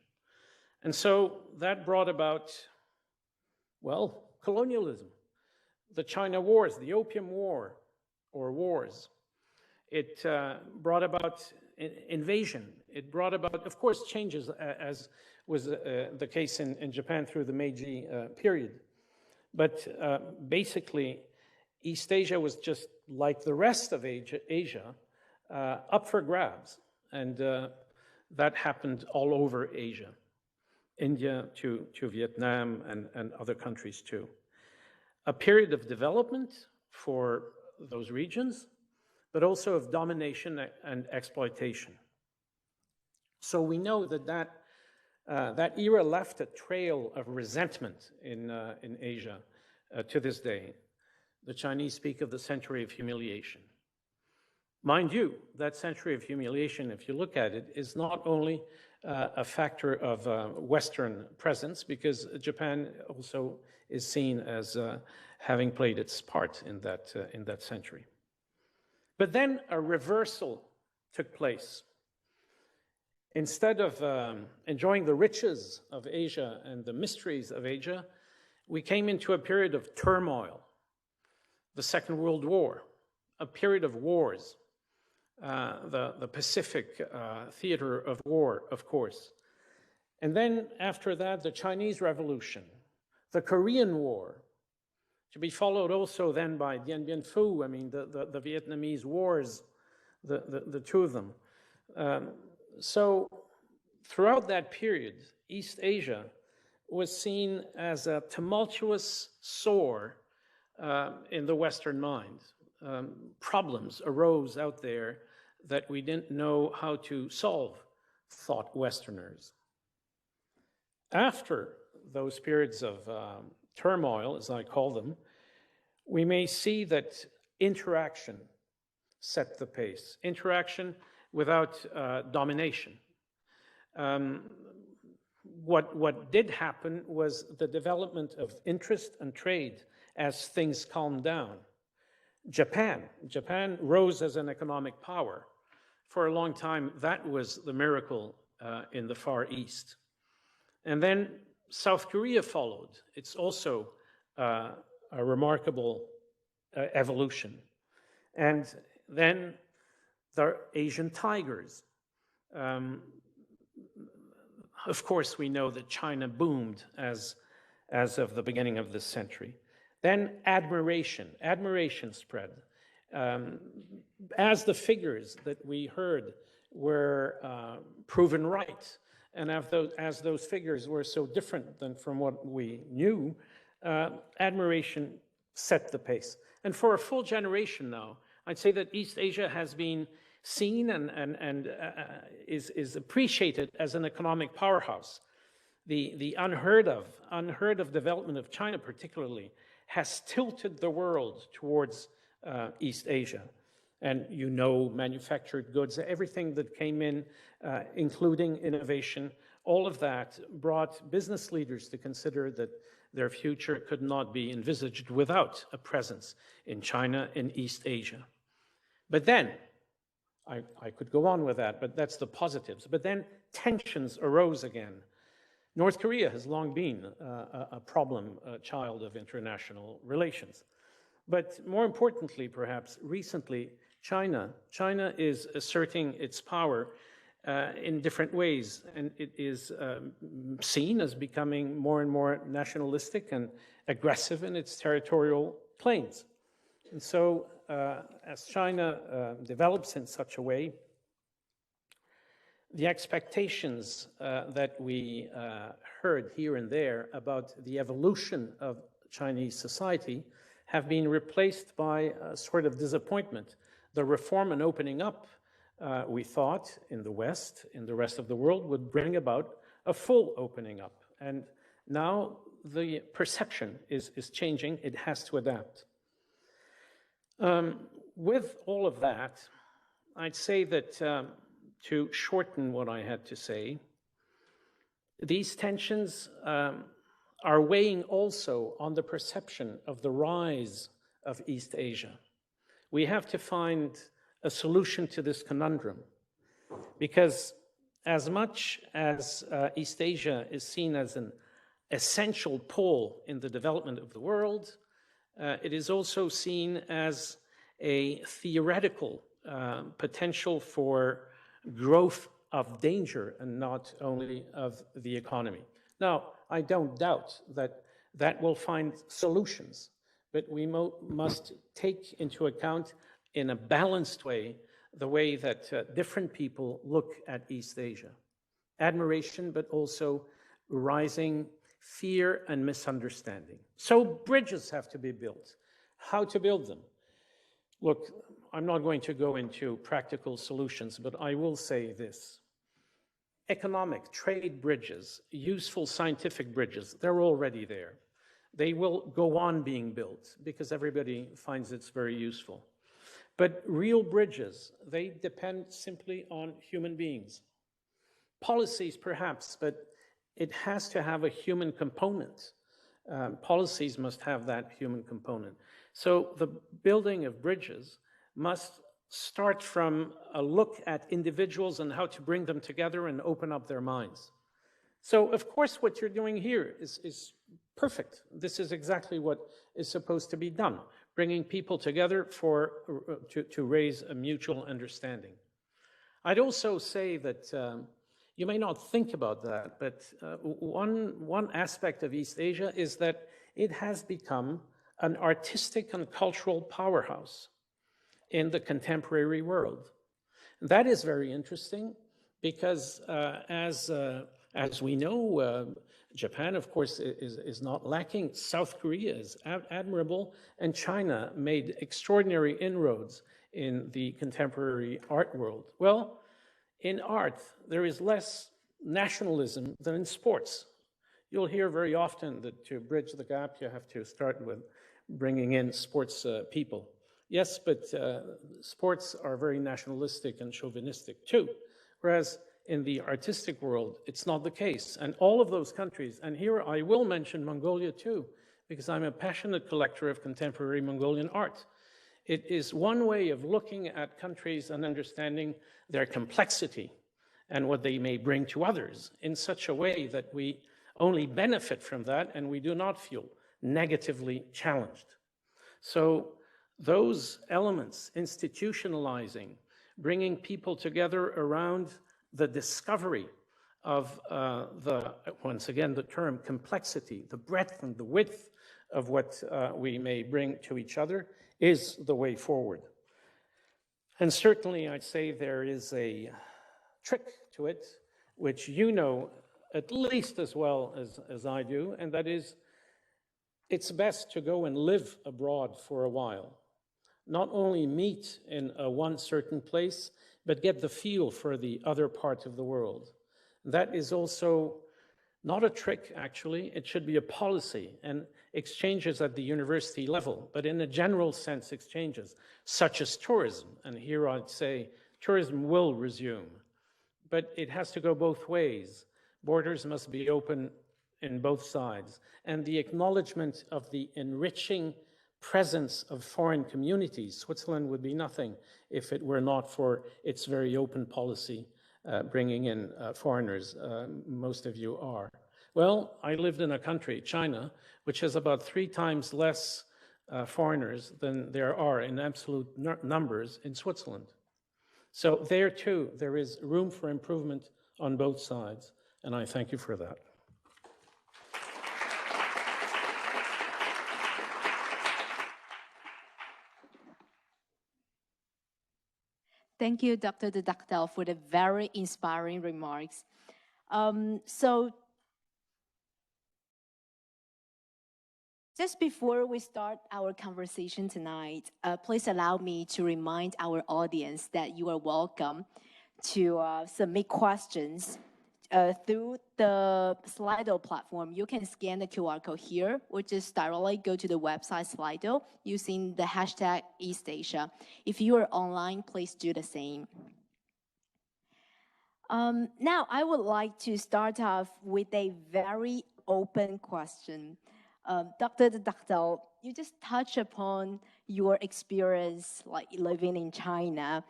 And so that brought about, well, colonialism, the China Wars, the Opium War, or wars. It brought about invasion. It brought about, of course, changes, as was the case in Japan through the Meiji period. But basically, East Asia was just like the rest of Asia, up for grabs. And that happened all over Asia, India to Vietnam and other countries too. A period of development for those regions, but also of domination and exploitation. So we know that era left a trail of resentment in Asia to this day. The Chinese speak of the Century of Humiliation. Mind you, that Century of Humiliation, if you look at it, is not only a factor of Western presence, because Japan also is seen as having played its part in that century. But then a reversal took place. Instead of enjoying the riches of Asia and the mysteries of Asia, we came into a period of turmoil, the Second World War, a period of wars, the Pacific theater of war, of course. And then after that, the Chinese Revolution, the Korean War, to be followed also then by Dien Bien Phu, I mean, the Vietnamese wars, the two of them. So throughout that period, East Asia was seen as a tumultuous sore in the Western mind. Problems arose out there that we didn't know how to solve, thought Westerners. After those periods of turmoil, as I call them, we may see that interaction set the pace. Interaction without domination. What did happen was the development of interest and trade as things calmed down. Japan rose as an economic power. For a long time, that was the miracle in the Far East. And then South Korea followed. It's also a remarkable evolution. And then the Asian tigers. Of course, we know that China boomed as of the beginning of this century. Then admiration spread. As the figures that we heard were proven right, and as those figures were so different than from what we knew, admiration set the pace. And for a full generation now, I'd say that East Asia has been seen and is appreciated as an economic powerhouse. The unheard of development of China particularly has tilted the world towards East Asia. And you know, manufactured goods, everything that came in, including innovation, all of that brought business leaders to consider that their future could not be envisaged without a presence in China and East Asia. But then, I could go on with that, but that's the positives. But then tensions arose again. North Korea has long been a problem child of international relations. But more importantly, perhaps, recently, China is asserting its power in different ways, and it is seen as becoming more and more nationalistic and aggressive in its territorial claims. And so, as China develops in such a way, the expectations that we heard here and there about the evolution of Chinese society have been replaced by a sort of disappointment. The reform and opening up, we thought, in the West, in the rest of the world, would bring about a full opening up. And now the perception is changing. It has to adapt. With all of that, I'd say that to shorten what I had to say, these tensions are weighing also on the perception of the rise of East Asia. We have to find a solution to this conundrum, because as much as East Asia is seen as an essential pole in the development of the world, it is also seen as a theoretical potential for growth of danger and not only of the economy. Now, I don't doubt that that will find solutions, but we must take into account in a balanced way the way that different people look at East Asia. Admiration, but also rising fear and misunderstanding. So bridges have to be built. How to build them? Look, I'm not going to go into practical solutions, but I will say this. Economic, trade bridges, useful scientific bridges, they're already there. They will go on being built because everybody finds it's very useful. But real bridges, they depend simply on human beings. Policies, perhaps, but it has to have a human component. Policies must have that human component. So the building of bridges must start from a look at individuals and how to bring them together and open up their minds. So, of course, what you're doing here is perfect. This is exactly what is supposed to be done, bringing people together to raise a mutual understanding. I'd also say that you may not think about that, but one aspect of East Asia is that it has become an artistic and cultural powerhouse in the contemporary world. That is very interesting because as we know, Japan, of course, is not lacking. South Korea is admirable, and China made extraordinary inroads in the contemporary art world. Well, in art, there is less nationalism than in sports. You'll hear very often that to bridge the gap, you have to start with bringing in sports people. Yes, but sports are very nationalistic and chauvinistic too, whereas in the artistic world, it's not the case. And all of those countries, and here I will mention Mongolia too, because I'm a passionate collector of contemporary Mongolian art. It is one way of looking at countries and understanding their complexity and what they may bring to others in such a way that we only benefit from that and we do not feel negatively challenged. So those elements, institutionalizing, bringing people together around the discovery of once again, the term complexity, the breadth and the width of what we may bring to each other is the way forward. And certainly I'd say there is a trick to it, which you know at least as well as I do, and that is it's best to go and live abroad for a while. Not only meet in one certain place, but get the feel for the other part of the world. That is also not a trick, actually. It should be a policy and exchanges at the university level, but in a general sense, exchanges, such as tourism. And here I'd say tourism will resume, but it has to go both ways. Borders must be open in both sides. And the acknowledgement of the enriching presence of foreign communities. Switzerland would be nothing if it were not for its very open policy bringing in foreigners. Most of you are. Well, I lived in a country, China, which has about 3 times less foreigners than there are in absolute numbers in Switzerland. So there too, there is room for improvement on both sides, and I thank you for that. Thank you, Dr. de Dactel, for the very inspiring remarks. So just before we start our conversation tonight, please allow me to remind our audience that you are welcome to submit questions through the Slido platform. You can scan the QR code here, or just directly go to the website Slido using the hashtag EastAsia. If you are online, please do the same. Now, I would like to start off with a very open question. Dr. de Dactel, you just touched upon your experience like living in China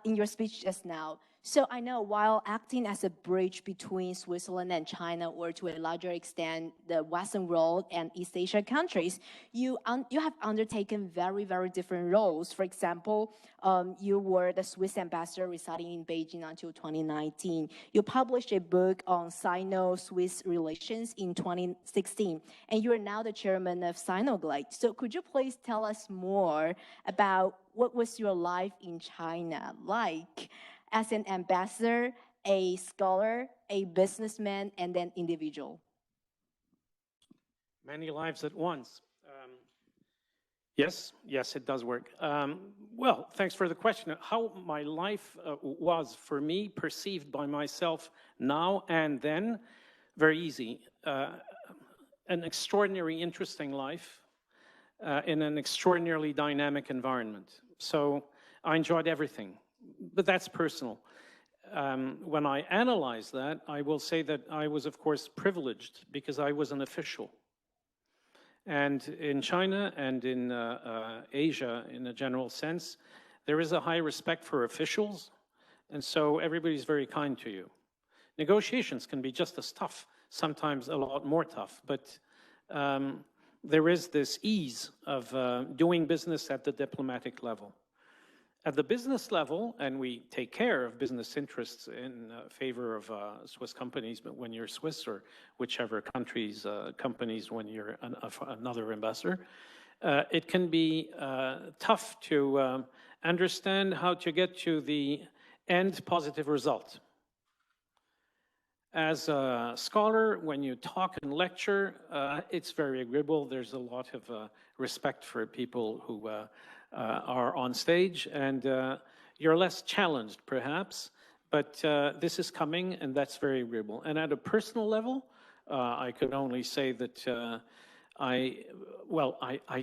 in your speech just now. So I know while acting as a bridge between Switzerland and China, or to a larger extent, the Western world and East Asia countries, you have undertaken very, very different roles. For example, you were the Swiss ambassador residing in Beijing until 2019. You published a book on Sino-Swiss relations in 2016, and you are now the chairman of Sinoglade. So could you please tell us more about what was your life in China like? As an ambassador, a scholar, a businessman, and then individual? Many lives at once. Yes, it does work. Well, thanks for the question. How my life was for me, perceived by myself now and then, very easy. An extraordinary, interesting life in an extraordinarily dynamic environment. So I enjoyed everything. But that's personal. When I analyze that, I will say that I was, of course, privileged because I was an official. And in China and in Asia, in a general sense, there is a high respect for officials, and so everybody's very kind to you. Negotiations can be just as tough, sometimes a lot more tough, but there is this ease of doing business at the diplomatic level. At the business level, and we take care of business interests in favor of Swiss companies, but when you're Swiss or whichever country's companies when you're another ambassador, it can be tough to understand how to get to the end positive result. As a scholar, when you talk and lecture, it's very agreeable. There's a lot of respect for people who are on stage, and you're less challenged, perhaps, but this is coming, and that's very agreeable. And at a personal level, I could only say that I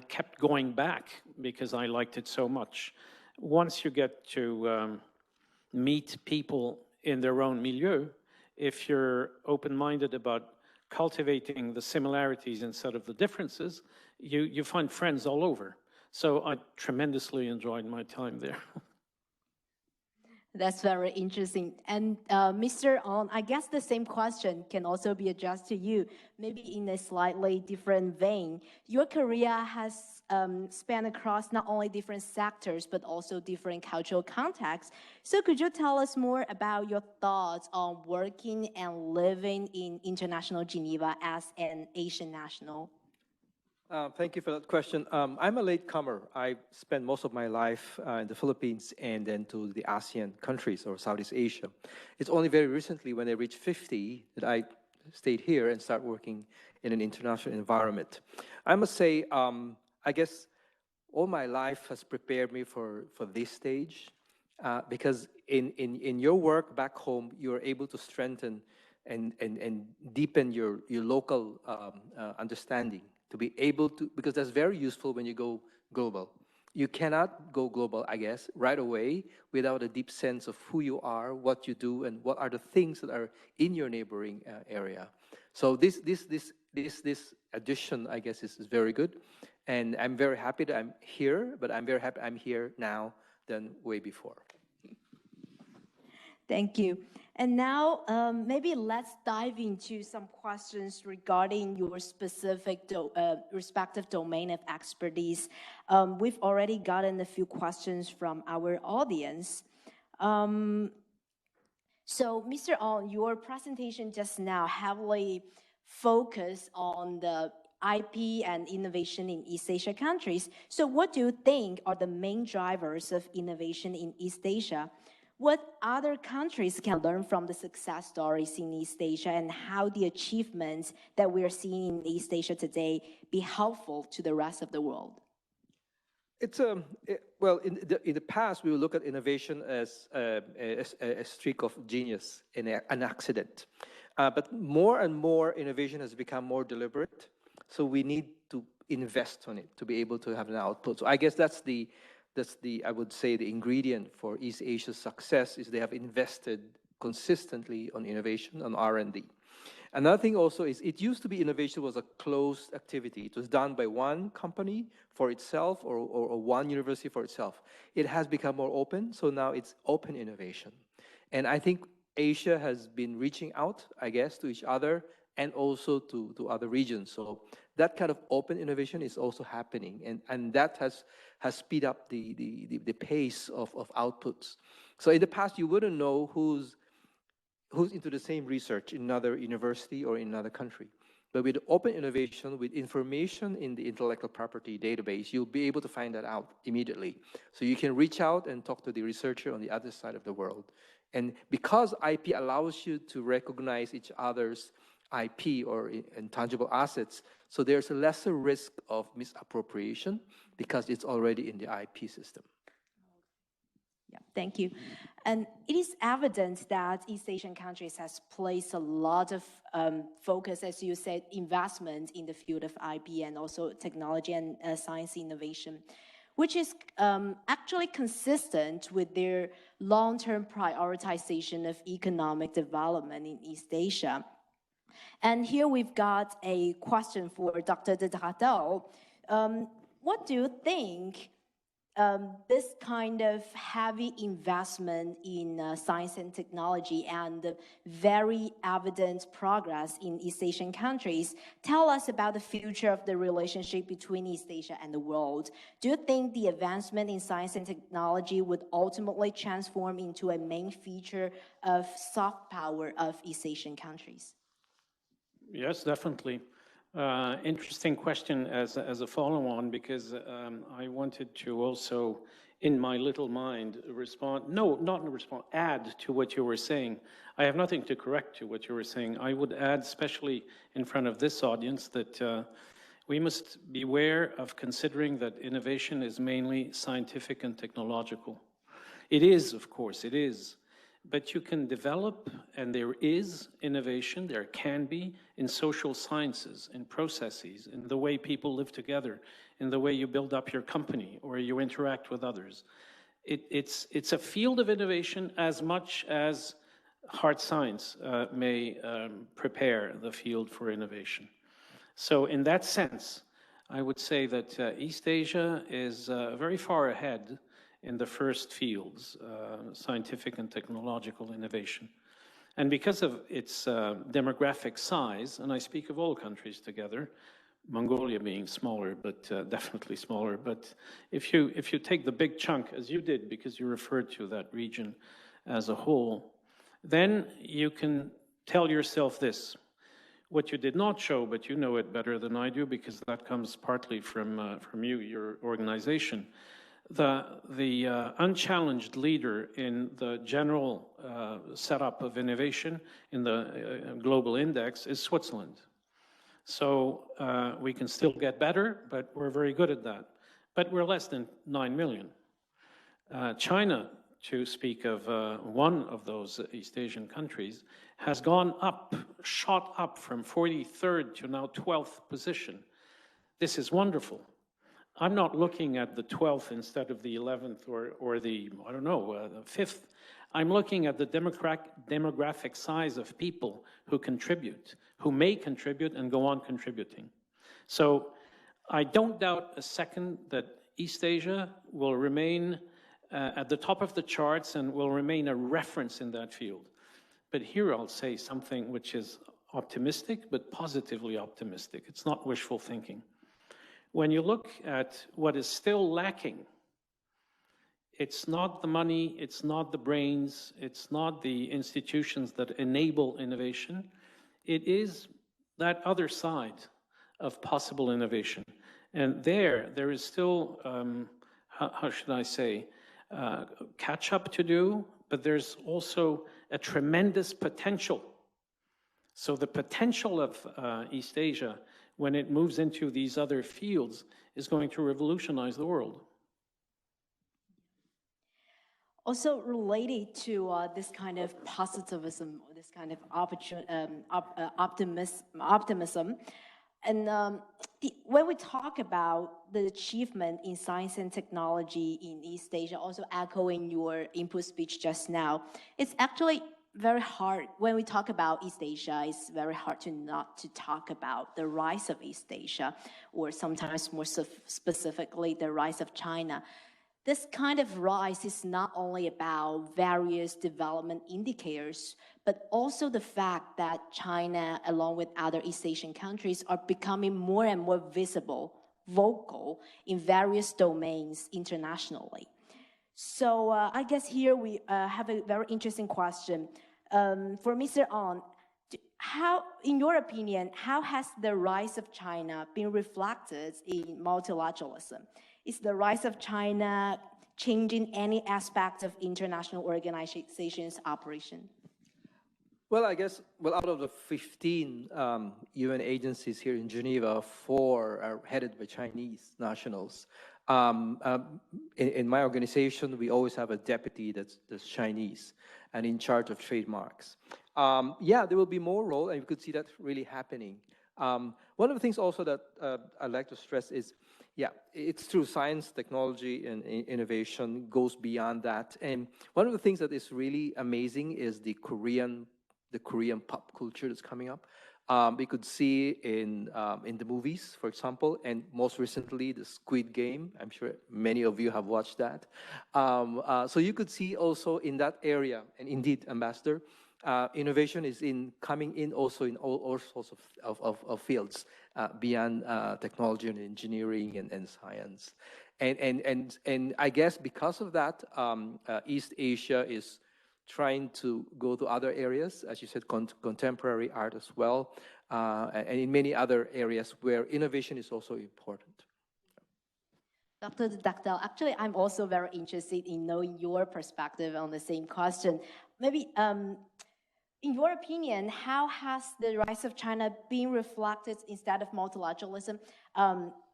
kept going back because I liked it so much. Once you get to meet people in their own milieu, if you're open-minded about cultivating the similarities instead of the differences, you find friends all over. So I tremendously enjoyed my time there. That's very interesting. And Mr. On, I guess the same question can also be addressed to you, maybe in a slightly different vein. Your career has spanned across not only different sectors, but also different cultural contexts. So could you tell us more about your thoughts on working and living in international Geneva as an Asian national? Thank you for that question. I'm a latecomer. I spent most of my life in the Philippines and then to the ASEAN countries or Southeast Asia. It's only very recently when I reached 50 that I stayed here and started working in an international environment. I must say, I guess all my life has prepared me for this stage because in your work back home, you're able to strengthen and deepen your local understanding. To be able to, because that's very useful when you go global. You cannot go global, I guess, right away without a deep sense of who you are, what you do, and what are the things that are in your neighboring area. So this addition, I guess, is very good. And I'm very happy that I'm here, but I'm very happy I'm here now than way before. Thank you. And now, maybe let's dive into some questions regarding your specific respective domain of expertise. We've already gotten a few questions from our audience. So, Mr. On, your presentation just now heavily focused on the IP and innovation in East Asia countries. So what do you think are the main drivers of innovation in East Asia? What other countries can learn from the success stories in East Asia, and how the achievements that we are seeing in East Asia today be helpful to the rest of the world? It's well, in the past, we would look at innovation as a streak of genius and an accident. But more and more, innovation has become more deliberate. So we need to invest on it to be able to have an output. So I guess that's the I would say the ingredient for East Asia's success is they have invested consistently on innovation, on R&D. Another thing also is it used to be innovation was a closed activity. It was done by one company for itself or one university for itself. It has become more open, so now it's open innovation. And I think Asia has been reaching out, I guess, to each other and also to other regions. So that kind of open innovation is also happening, and that has speed up the pace of outputs. So in the past, you wouldn't know who's into the same research in another university or in another country. But with open innovation, with information in the intellectual property database, you'll be able to find that out immediately. So you can reach out and talk to the researcher on the other side of the world. And because IP allows you to recognize each other's IP or intangible assets, so there's a lesser risk of misappropriation because it's already in the IP system. Yeah, thank you. And it is evident that East Asian countries has placed a lot of focus, as you said, investment in the field of IP and also technology and science innovation, which is actually consistent with their long-term prioritization of economic development in East Asia. And here we've got a question for Dr. de Drattel. What do you think this kind of heavy investment in science and technology and the very evident progress in East Asian countries tell us about the future of the relationship between East Asia and the world? Do you think the advancement in science and technology would ultimately transform into a main feature of soft power of East Asian countries? Yes, definitely. Interesting question as a follow-on, because I wanted to also, in my little mind, respond, no, not respond, add to what you were saying. I have nothing to correct to what you were saying. I would add, especially in front of this audience, that we must beware of considering that innovation is mainly scientific and technological. It is, of course, it is. But you can develop, and there is innovation, there can be, in social sciences, in processes, in the way people live together, in the way you build up your company or you interact with others. It's a field of innovation as much as hard science may prepare the field for innovation. So in that sense, I would say that East Asia is very far ahead in the first fields, scientific and technological innovation. And because of its demographic size, and I speak of all countries together, Mongolia being smaller, but definitely smaller, but if you take the big chunk, as you did, because you referred to that region as a whole, then you can tell yourself this. What you did not show, but you know it better than I do, because that comes partly from you, your organization. The unchallenged leader in the general setup of innovation in the global index is Switzerland. So we can still get better, but we're very good at that. But we're less than 9 million. China, to speak of one of those East Asian countries, has gone up, shot up from 43rd to now 12th position. This is wonderful. I'm not looking at the 12th instead of the 11th or the, I don't know, the 5th. I'm looking at the demographic size of people who contribute, who may contribute and go on contributing. So I don't doubt a second that East Asia will remain at the top of the charts and will remain a reference in that field. But here I'll say something which is optimistic, but positively optimistic. It's not wishful thinking. When you look at what is still lacking, it's not the money, it's not the brains, it's not the institutions that enable innovation. It is that other side of possible innovation. And there is still, how should I say, catch up to do, but there's also a tremendous potential. So the potential of East Asia, when it moves into these other fields, is going to revolutionize the world. Also related to this kind of positivism, this kind of optimism, and when we talk about the achievement in science and technology in East Asia, also echoing your input speech just now, it's actually very hard, when we talk about East Asia, it's very hard to not to talk about the rise of East Asia, or sometimes more specifically, the rise of China. This kind of rise is not only about various development indicators, but also the fact that China, along with other East Asian countries, are becoming more and more visible, vocal in various domains internationally. So I guess here we have a very interesting question. For Mr. An, how, in your opinion, how has the rise of China been reflected in multilateralism? Is the rise of China changing any aspect of international organizations' operation? Well, I guess, out of the 15 UN agencies here in Geneva, 4 are headed by Chinese nationals. In my organization, we always have a deputy that's Chinese and in charge of trademarks. Yeah, there will be more role, and you could see that really happening. One of the things also that I'd like to stress is, yeah, it's true, science, technology, and innovation goes beyond that. And one of the things that is really amazing is the Korean pop culture that's coming up. We could see in the movies, for example, and most recently, the Squid Game. I'm sure many of you have watched that. So you could see also in that area, and indeed, Ambassador, innovation is coming in also in all sorts of fields beyond technology and engineering and science. And I guess because of that, East Asia is trying to go to other areas, as you said, contemporary art as well, and in many other areas where innovation is also important. Dr. Dactyl, actually, I'm also very interested in knowing your perspective on the same question. Maybe, in your opinion, how has the rise of China been reflected instead of multilateralism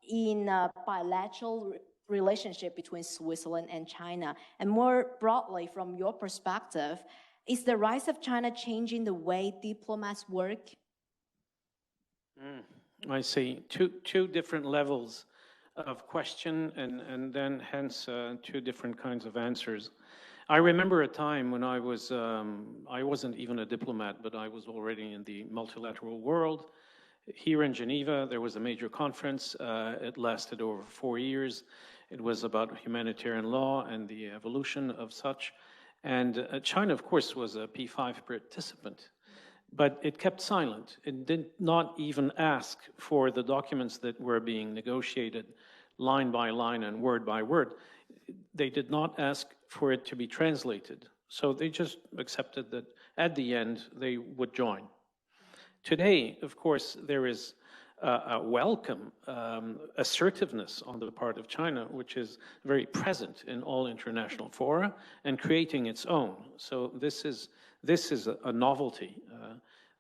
in a bilateral relationship between Switzerland and China? And more broadly, from your perspective, is the rise of China changing the way diplomats work? I see two different levels of question and then hence two different kinds of answers. I remember a time when I wasn't even a diplomat, but I was already in the multilateral world. Here in Geneva, there was a major conference. It lasted over 4 years. It was about humanitarian law and the evolution of such. And China, of course, was a P5 participant, but it kept silent. It did not even ask for the documents that were being negotiated line by line and word by word. They did not ask for it to be translated. So they just accepted that at the end they would join. Today, of course, there is a welcome assertiveness on the part of China, which is very present in all international fora and creating its own. So this is a novelty.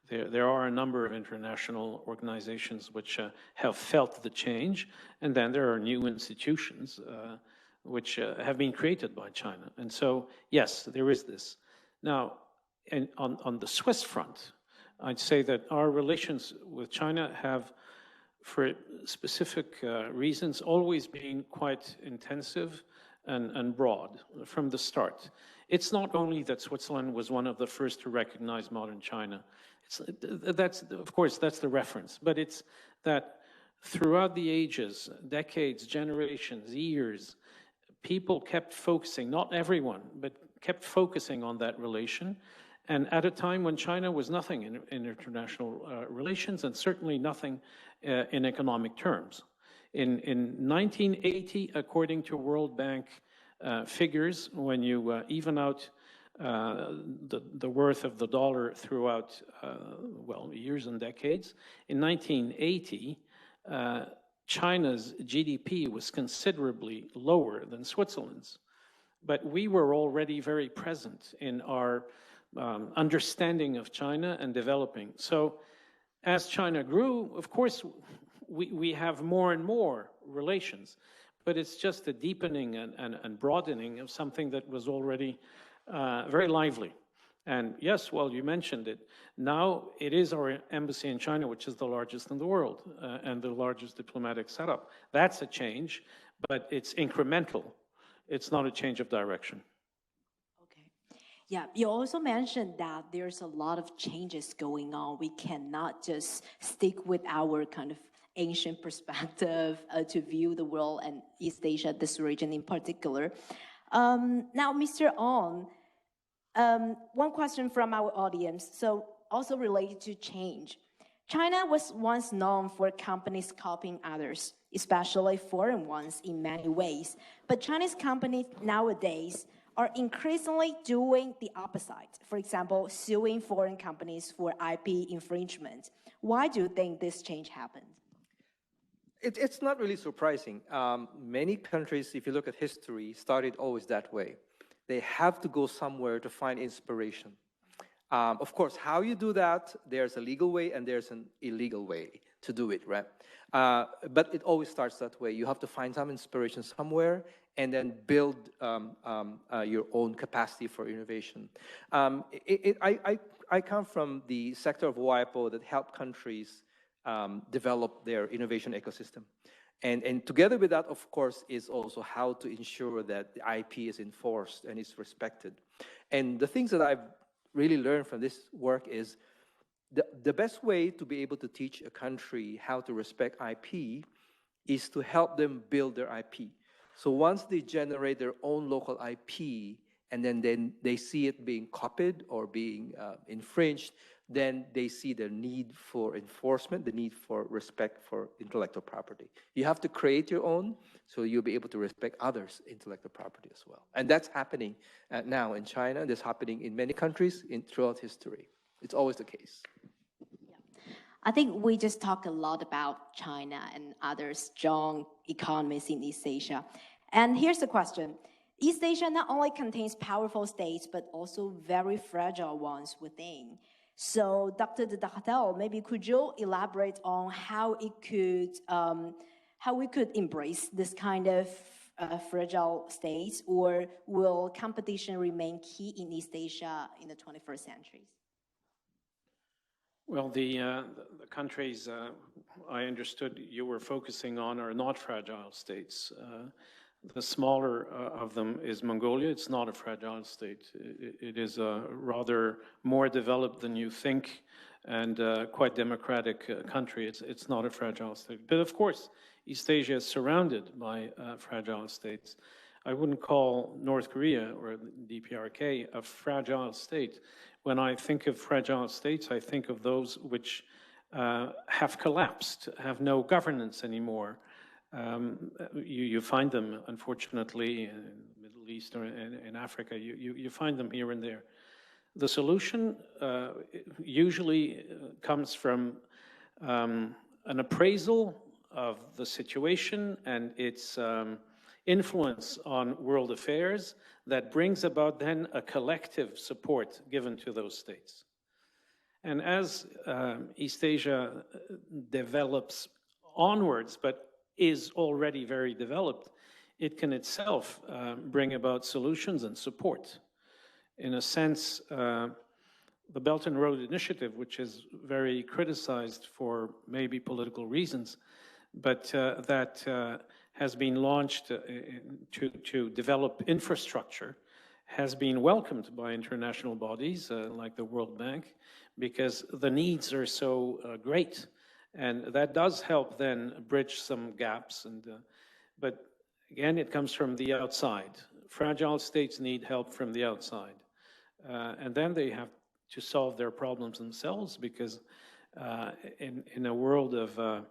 There are a number of international organizations which have felt the change, and then there are new institutions which have been created by China. And so, yes, there is this. Now, and on the Swiss front, I'd say that our relations with China have, for specific reasons, always been quite intensive and broad from the start. It's not only that Switzerland was one of the first to recognize modern China. Of course, that's the reference, but it's that throughout the ages, decades, generations, years, people kept focusing, not everyone, but kept focusing on that relation. And at a time when China was nothing in international relations and certainly nothing in economic terms. In 1980, according to World Bank figures, when you even out the worth of the dollar throughout, years and decades, in 1980, China's GDP was considerably lower than Switzerland's. But we were already very present in our understanding of China and developing. So as China grew, of course, we have more and more relations, but it's just a deepening and broadening of something that was already very lively. And yes, well, you mentioned it. Now it is our embassy in China, which is the largest in the world and the largest diplomatic setup. That's a change, but it's incremental. It's not a change of direction. Okay. Yeah, you also mentioned that there's a lot of changes going on. We cannot just stick with our kind of ancient perspective to view the world and East Asia, this region in particular. Now, Mr. On, one question from our audience, so also related to change. China was once known for companies copying others, especially foreign ones in many ways. But Chinese companies nowadays are increasingly doing the opposite. For example, suing foreign companies for IP infringement. Why do you think this change happened? It's not really surprising. Many countries, if you look at history, started always that way. They have to go somewhere to find inspiration. Of course, how you do that, there's a legal way and there's an illegal way to do it, right? But it always starts that way. You have to find some inspiration somewhere and then build your own capacity for innovation. I come from the sector of WIPO that help countries develop their innovation ecosystem. And together with that, of course, is also how to ensure that the IP is enforced and is respected. And the things that I've really learned from this work is the best way to be able to teach a country how to respect IP is to help them build their IP. So once they generate their own local IP, and then they see it being copied or being infringed, then they see the need for enforcement, the need for respect for intellectual property. You have to create your own, so you'll be able to respect others' intellectual property as well. And that's happening now in China. That's happening in many countries throughout history. It's always the case. I think we just talk a lot about China and other strong economies in East Asia. And here's the question. East Asia not only contains powerful states, but also very fragile ones within. So, Dr. de Dartel, maybe could you elaborate on how we could embrace this kind of fragile states, or will competition remain key in East Asia in the 21st century? Well, the countries I understood you were focusing on are not fragile states. The smaller of them is Mongolia. It's not a fragile state. It is a rather more developed than you think and quite democratic country. It's not a fragile state. But of course, East Asia is surrounded by fragile states. I wouldn't call North Korea or the DPRK a fragile state. When I think of fragile states, I think of those which have collapsed, have no governance anymore. You find them, unfortunately, in the Middle East or in Africa. You find them here and there. The solution usually comes from an appraisal of the situation and its influence on world affairs that brings about then a collective support given to those states. And as East Asia develops onwards, but is already very developed, it can itself bring about solutions and support. In a sense, the Belt and Road Initiative, which is very criticized for maybe political reasons, but that has been launched to develop infrastructure, has been welcomed by international bodies like the World Bank, because the needs are so great. And that does help then bridge some gaps. But again, it comes from the outside. Fragile states need help from the outside. And then they have to solve their problems themselves, because in a world of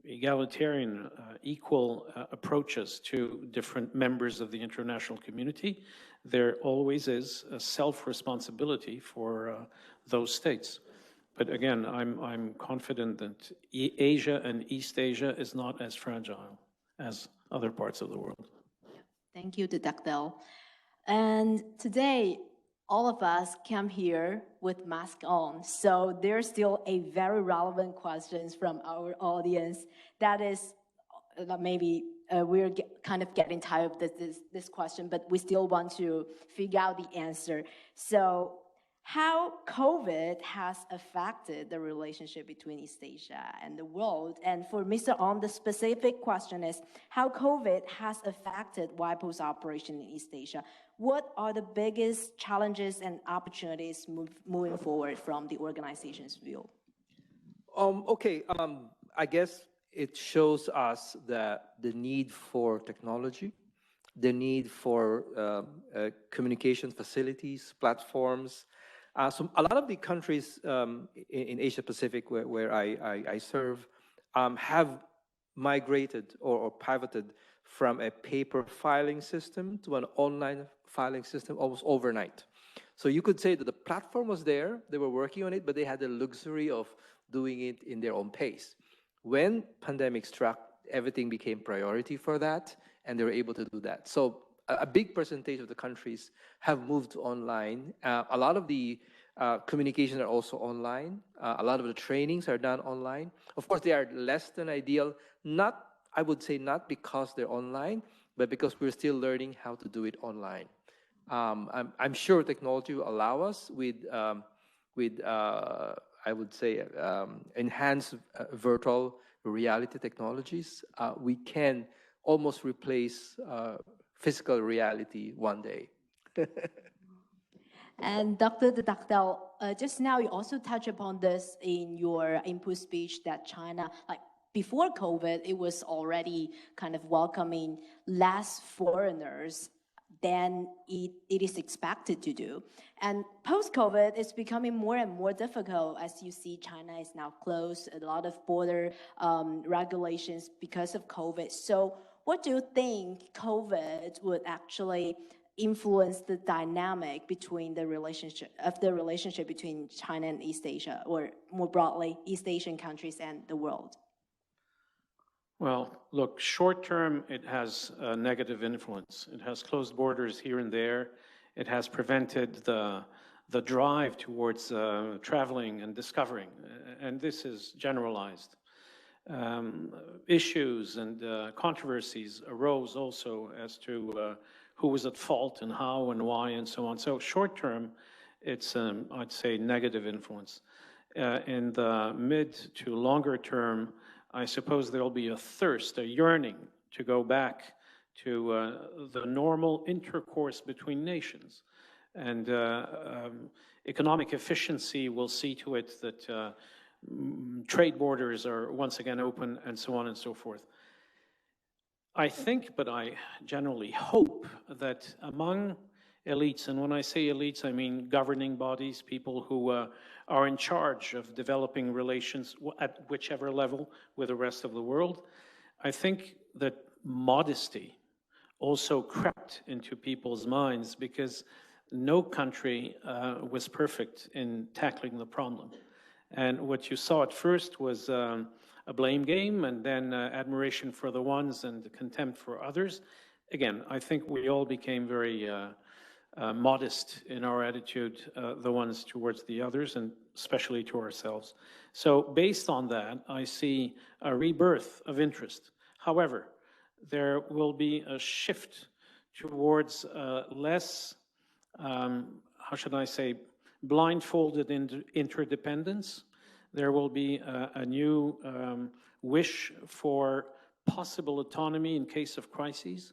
egalitarian, equal approaches to different members of the international community, there always is a self-responsibility for those states. But again, I'm confident that Asia and East Asia is not as fragile as other parts of the world. Thank you, Dr. And today, all of us came here with masks on. So there's still a very relevant questions from our audience. That is, maybe we're kind of getting tired of this question, but we still want to figure out the answer. So, how COVID has affected the relationship between East Asia and the world. And for Mr. Ong, the specific question is how COVID has affected WIPO's operation in East Asia. What are the biggest challenges and opportunities moving forward from the organization's view? I guess it shows us that the need for technology, the need for communication facilities, platforms. So a lot of the countries in Asia Pacific where I serve have migrated or pivoted from a paper filing system to an online filing system almost overnight. So you could say that the platform was there, they were working on it, but they had the luxury of doing it in their own pace. When pandemic struck, everything became priority for that, and they were able to do that. So a big percentage of the countries have moved online. A lot of the communications are also online. A lot of the trainings are done online. Of course, they are less than ideal. I would say not because they're online, but because we're still learning how to do it online. I'm sure technology will allow us with I would say, enhanced virtual reality technologies. We can almost replace physical reality one day. And Dr. Dactel, just now you also touched upon this in your input speech that China, like before COVID, it was already kind of welcoming less foreigners than it is expected to do. And post-COVID, it's becoming more and more difficult. As you see, China is now closed, a lot of border regulations because of COVID. So what do you think COVID would actually influence the dynamic between the relationship between China and East Asia, or more broadly, East Asian countries and the world? Well, look, short term, it has a negative influence. It has closed borders here and there. It has prevented the drive towards traveling and discovering, and this is generalized. Issues and controversies arose also as to who was at fault and how and why and so on. So short term, it's, I'd say, negative influence. In the mid to longer term, I suppose there'll be a thirst, a yearning to go back to the normal intercourse between nations. And economic efficiency will see to it that trade borders are once again open and so on and so forth. I think, but I generally hope, that among elites, and when I say elites, I mean governing bodies, people who are in charge of developing relations at whichever level with the rest of the world, I think that modesty also crept into people's minds, because no country was perfect in tackling the problem. And what you saw at first was a blame game, and then admiration for the ones and contempt for others. Again, I think we all became very modest in our attitude, the ones towards the others, and especially to ourselves. So based on that, I see a rebirth of interest. However, there will be a shift towards less, how should I say, blindfolded interdependence. There will be a new wish for possible autonomy in case of crises.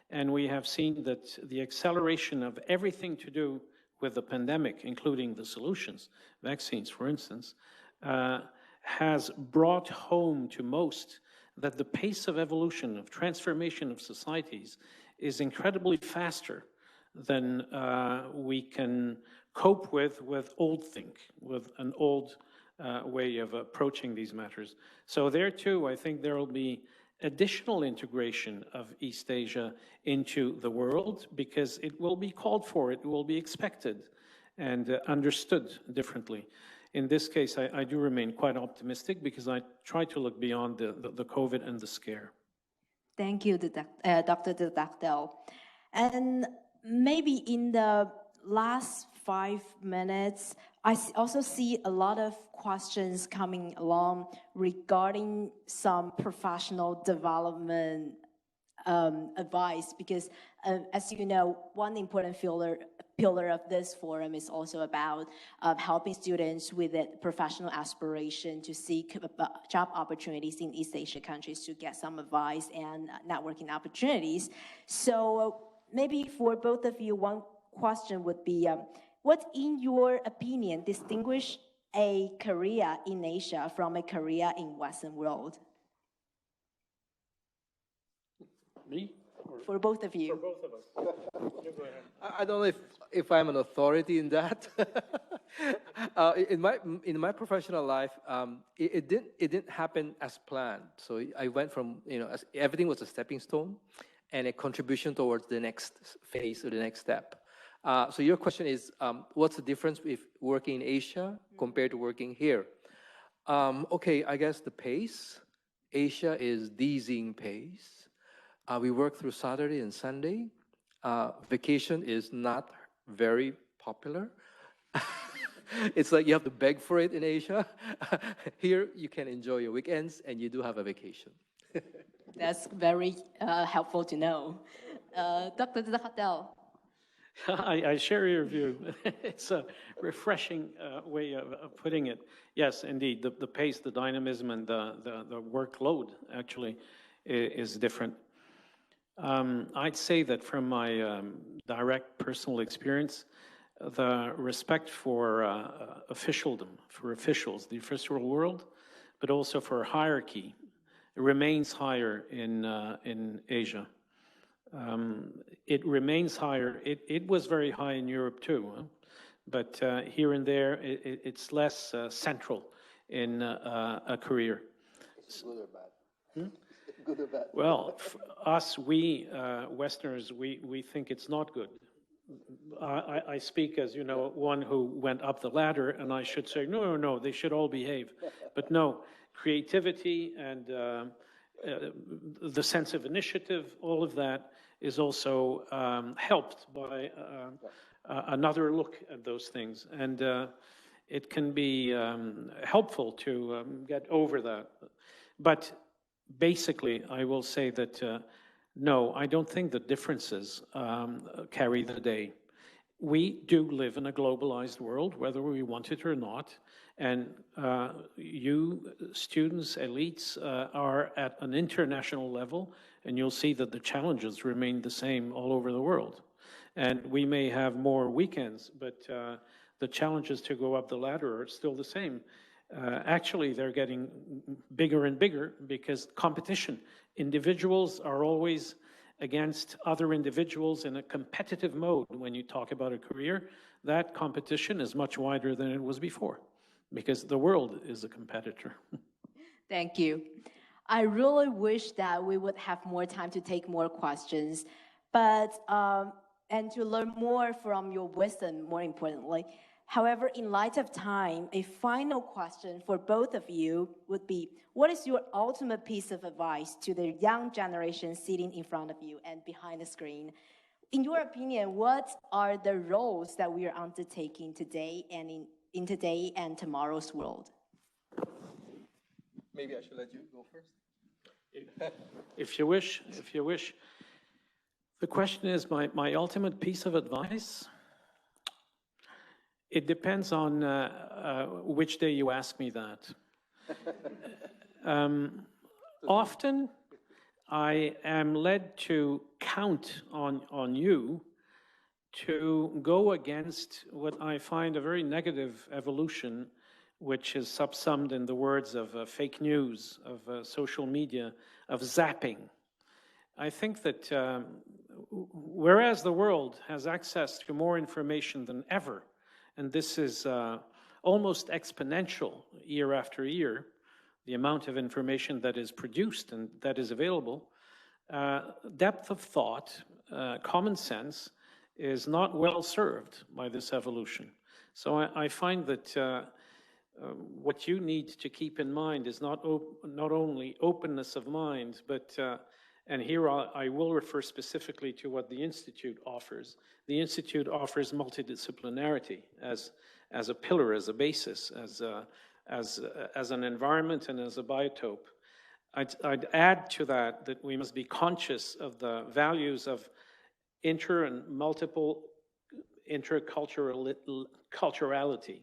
And we have seen that the acceleration of everything to do with the pandemic, including the solutions, vaccines, for instance, has brought home to most that the pace of evolution, of transformation of societies, is incredibly faster than we can cope with old think, with an old way of approaching these matters. So there too, I think there will be additional integration of East Asia into the world, because it will be called for, it will be expected and understood differently. In this case, I do remain quite optimistic, because I try to look beyond the COVID and the scare. Thank you, Dr. de Dagdel. And maybe in the last 5 minutes, I also see a lot of questions coming along regarding some professional development advice, because as you know, one important pillar of this forum is also about helping students with a professional aspiration to seek job opportunities in East Asia countries, to get some advice and networking opportunities. So maybe for both of you, one question would be, what, in your opinion, distinguish a career in Asia from a career in Western world? Me? For both of you. For both of us. You go ahead. I don't know if I'm an authority in that. In my professional life, it didn't happen as planned. So I went from, everything was a stepping stone and a contribution towards the next phase or the next step. So your question is, what's the difference with working in Asia compared to working here? Okay, I guess the pace. Asia is dizzying pace. We work through Saturday and Sunday. Vacation is not very popular. It's like you have to beg for it in Asia. Here, you can enjoy your weekends, and you do have a vacation. That's very helpful to know. Dr. de Dagdel. I share your view. It's a refreshing way of putting it. Yes, indeed, the pace, the dynamism, and the workload actually is different. I'd say that from my direct personal experience, the respect for officialdom, for officials, the official world, but also for hierarchy, remains higher in Asia. It remains higher. It was very high in Europe too, huh? But here and there, it's less central in a career. Good or bad? Hmm? Good or bad? Well, us, we Westerners, we think it's not good. I speak as, you know, one who went up the ladder, and I should say, no, they should all behave. But no, creativity and the sense of initiative, all of that is also helped by another look at those things. And it can be helpful to get over that. But basically, I will say that no, I don't think the differences carry the day. We do live in a globalized world, whether we want it or not. And you students, elites, are at an international level, and you'll see that the challenges remain the same all over the world. And we may have more weekends, but the challenges to go up the ladder are still the same. Actually, they're getting bigger and bigger because competition. Individuals are always against other individuals in a competitive mode. When you talk about a career, that competition is much wider than it was before because the world is a competitor. Thank you. I really wish that we would have more time to take more questions, but and to learn more from your wisdom, more importantly. However, in light of time, a final question for both of you would be, what is your ultimate piece of advice to the young generation sitting in front of you and behind the screen? In your opinion, what are the roles that we are undertaking today and in today and tomorrow's world? Maybe I should let you go first. If you wish. The question is, my ultimate piece of advice? It depends on which day you ask me that. Often, I am led to count on you to go against what I find a very negative evolution, which is subsumed in the words of fake news, of social media, of zapping. I think that whereas the world has access to more information than ever, and this is almost exponential year after year, the amount of information that is produced and that is available, depth of thought, common sense is not well served by this evolution. So I find that what you need to keep in mind is not only openness of mind, but and here I will refer specifically to what the Institute offers. The Institute offers multidisciplinarity as a pillar, as a basis, as an environment and as a biotope. I'd add to that we must be conscious of the values of inter and multiple interculturality.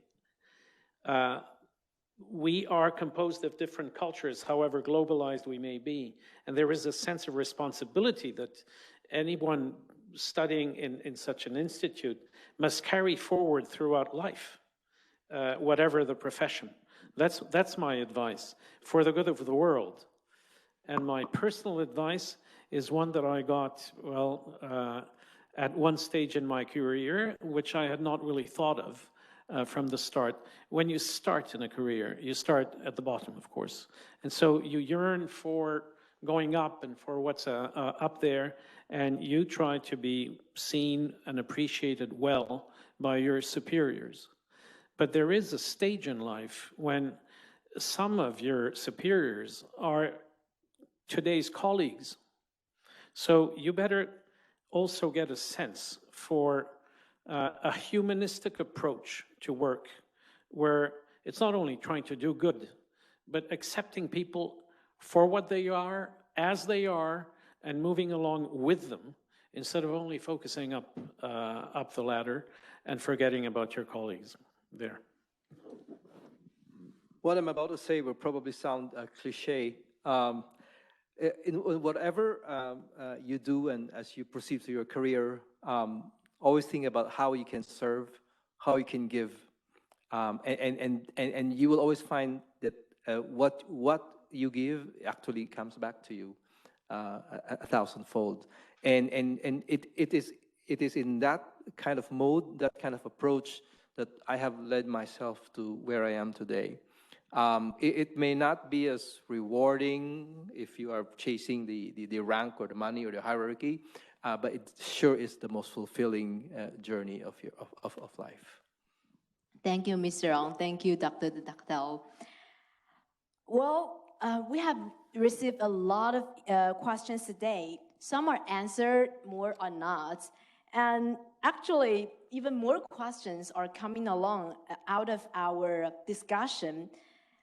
We are composed of different cultures, however globalized we may be, and there is a sense of responsibility that anyone studying in such an institute must carry forward throughout life, whatever the profession. That's my advice for the good of the world. And my personal advice is one that I got, well, at one stage in my career, which I had not really thought of from the start. When you start in a career, you start at the bottom, of course. And so you yearn for going up and for what's up there, and you try to be seen and appreciated well by your superiors. But there is a stage in life when some of your superiors are today's colleagues. So you better also get a sense for a humanistic approach to work, where it's not only trying to do good, but accepting people for what they are, as they are, and moving along with them, instead of only focusing up the ladder and forgetting about your colleagues there. What I'm about to say will probably sound cliche. In whatever you do and as you proceed through your career, always think about how you can serve, how you can give, and you will always find that what you give actually comes back to you a thousandfold. And it is in that kind of mode, that kind of approach, that I have led myself to where I am today. It may not be as rewarding if you are chasing the rank or the money or the hierarchy, but it sure is the most fulfilling journey of life. Thank you, Mr. Ong. Thank you, Dr. Dactel. Well, we have received a lot of questions today. Some are answered, more are not. And actually, even more questions are coming along out of our discussion.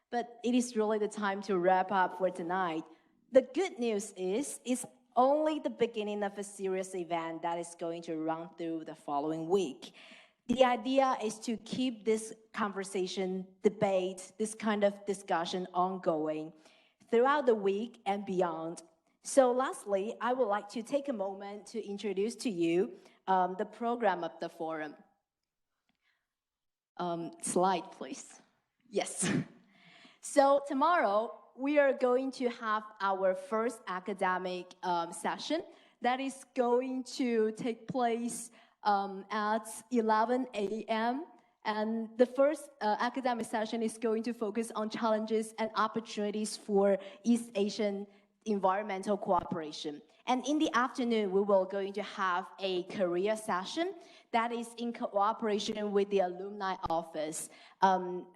But it is really the time to wrap up for tonight. The good news is, it's only the beginning of a serious event that is going to run through the following week. The idea is to keep this conversation, debate, this kind of discussion ongoing throughout the week and beyond. So lastly, I would like to take a moment to introduce to you the program of the forum. Slide, please. Yes. So tomorrow, we are going to have our first academic session that is going to take place at 11 a.m. And the first academic session is going to focus on challenges and opportunities for East Asian environmental cooperation. And in the afternoon, we will going to have a career session that is in cooperation with the alumni office.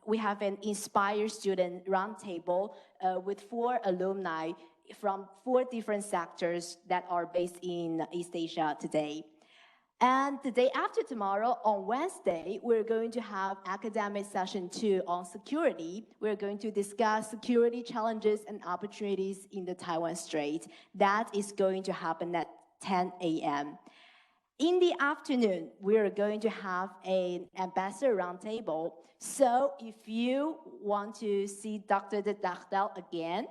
We have an inspired student roundtable with 4 alumni from 4 different sectors that are based in East Asia today. And the day after tomorrow, on Wednesday, we're going to have academic session 2 on security. We're going to discuss security challenges and opportunities in the Taiwan Strait. That is going to happen at 10 a.m. In the afternoon, we're going to have an ambassador roundtable. So if you want to see Dr. Dactel again,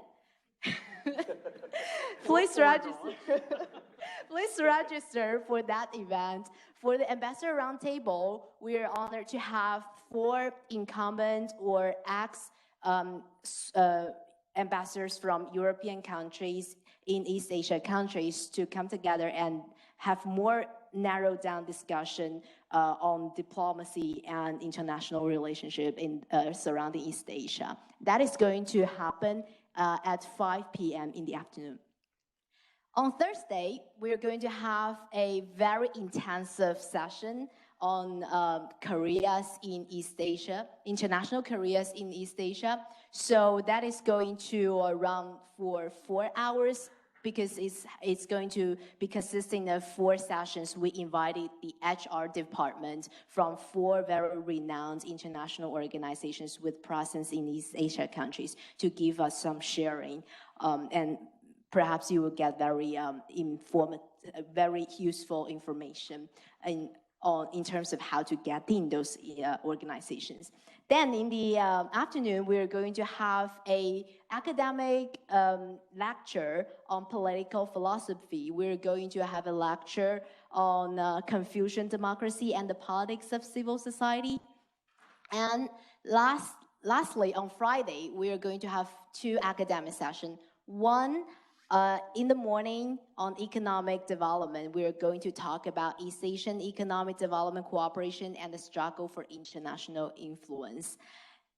please register. Please register for that event. For the Ambassador Roundtable, we are honored to have 4 incumbent or ex-ambassadors from European countries in East Asia countries to come together and have more narrowed down discussion on diplomacy and international relationship in surrounding East Asia. That is going to happen at 5 p.m. in the afternoon. On Thursday, we're going to have a very intensive session on careers in East Asia, international careers in East Asia. So that is going to run for 4 hours because it's going to be consisting of 4 sessions. We invited the HR department from 4 very renowned international organizations with presence in East Asia countries to give us some sharing and perhaps you will get very very useful information in terms of how to get in those organizations. Then in the afternoon, we're going to have an academic lecture on political philosophy. We're going to have a lecture on Confucian democracy and the politics of civil society. And lastly, on Friday, we are going to have 2 academic sessions. One, in the morning on economic development, we are going to talk about East Asian economic development cooperation and the struggle for international influence.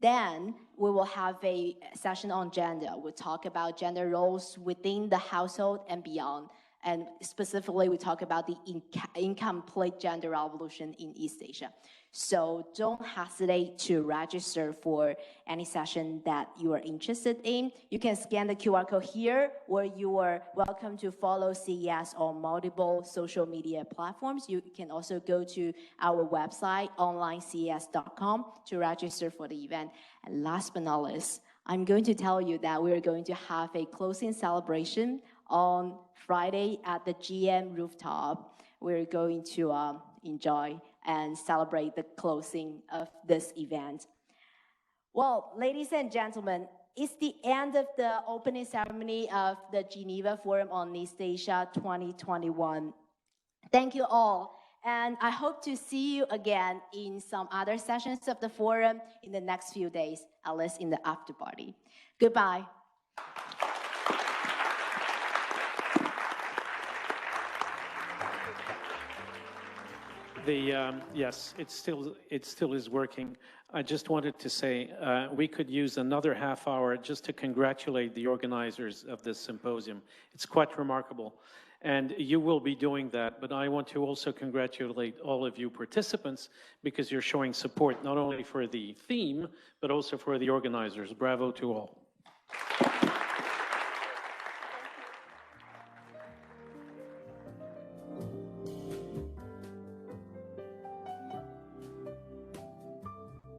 Then we will have a session on gender. We'll talk about gender roles within the household and beyond. And specifically, we talk about the incomplete gender revolution in East Asia. So don't hesitate to register for any session that you are interested in. You can scan the QR code here, or you are welcome to follow CES on multiple social media platforms. You can also go to our website, onlineces.com, to register for the event. And last but not least, I'm going to tell you that we're going to have a closing celebration on Friday at the GM rooftop. We're going to enjoy and celebrate the closing of this event. Well, ladies and gentlemen, it's the end of the opening ceremony of the Geneva Forum on East Asia 2021. Thank you all, and I hope to see you again in some other sessions of the forum in the next few days, at least in the after party. Goodbye. Yes, it still is working. I just wanted to say we could use another half hour just to congratulate the organizers of this symposium. It's quite remarkable. And you will be doing that, but I want to also congratulate all of you participants because you're showing support not only for the theme, but also for the organizers. Bravo to all.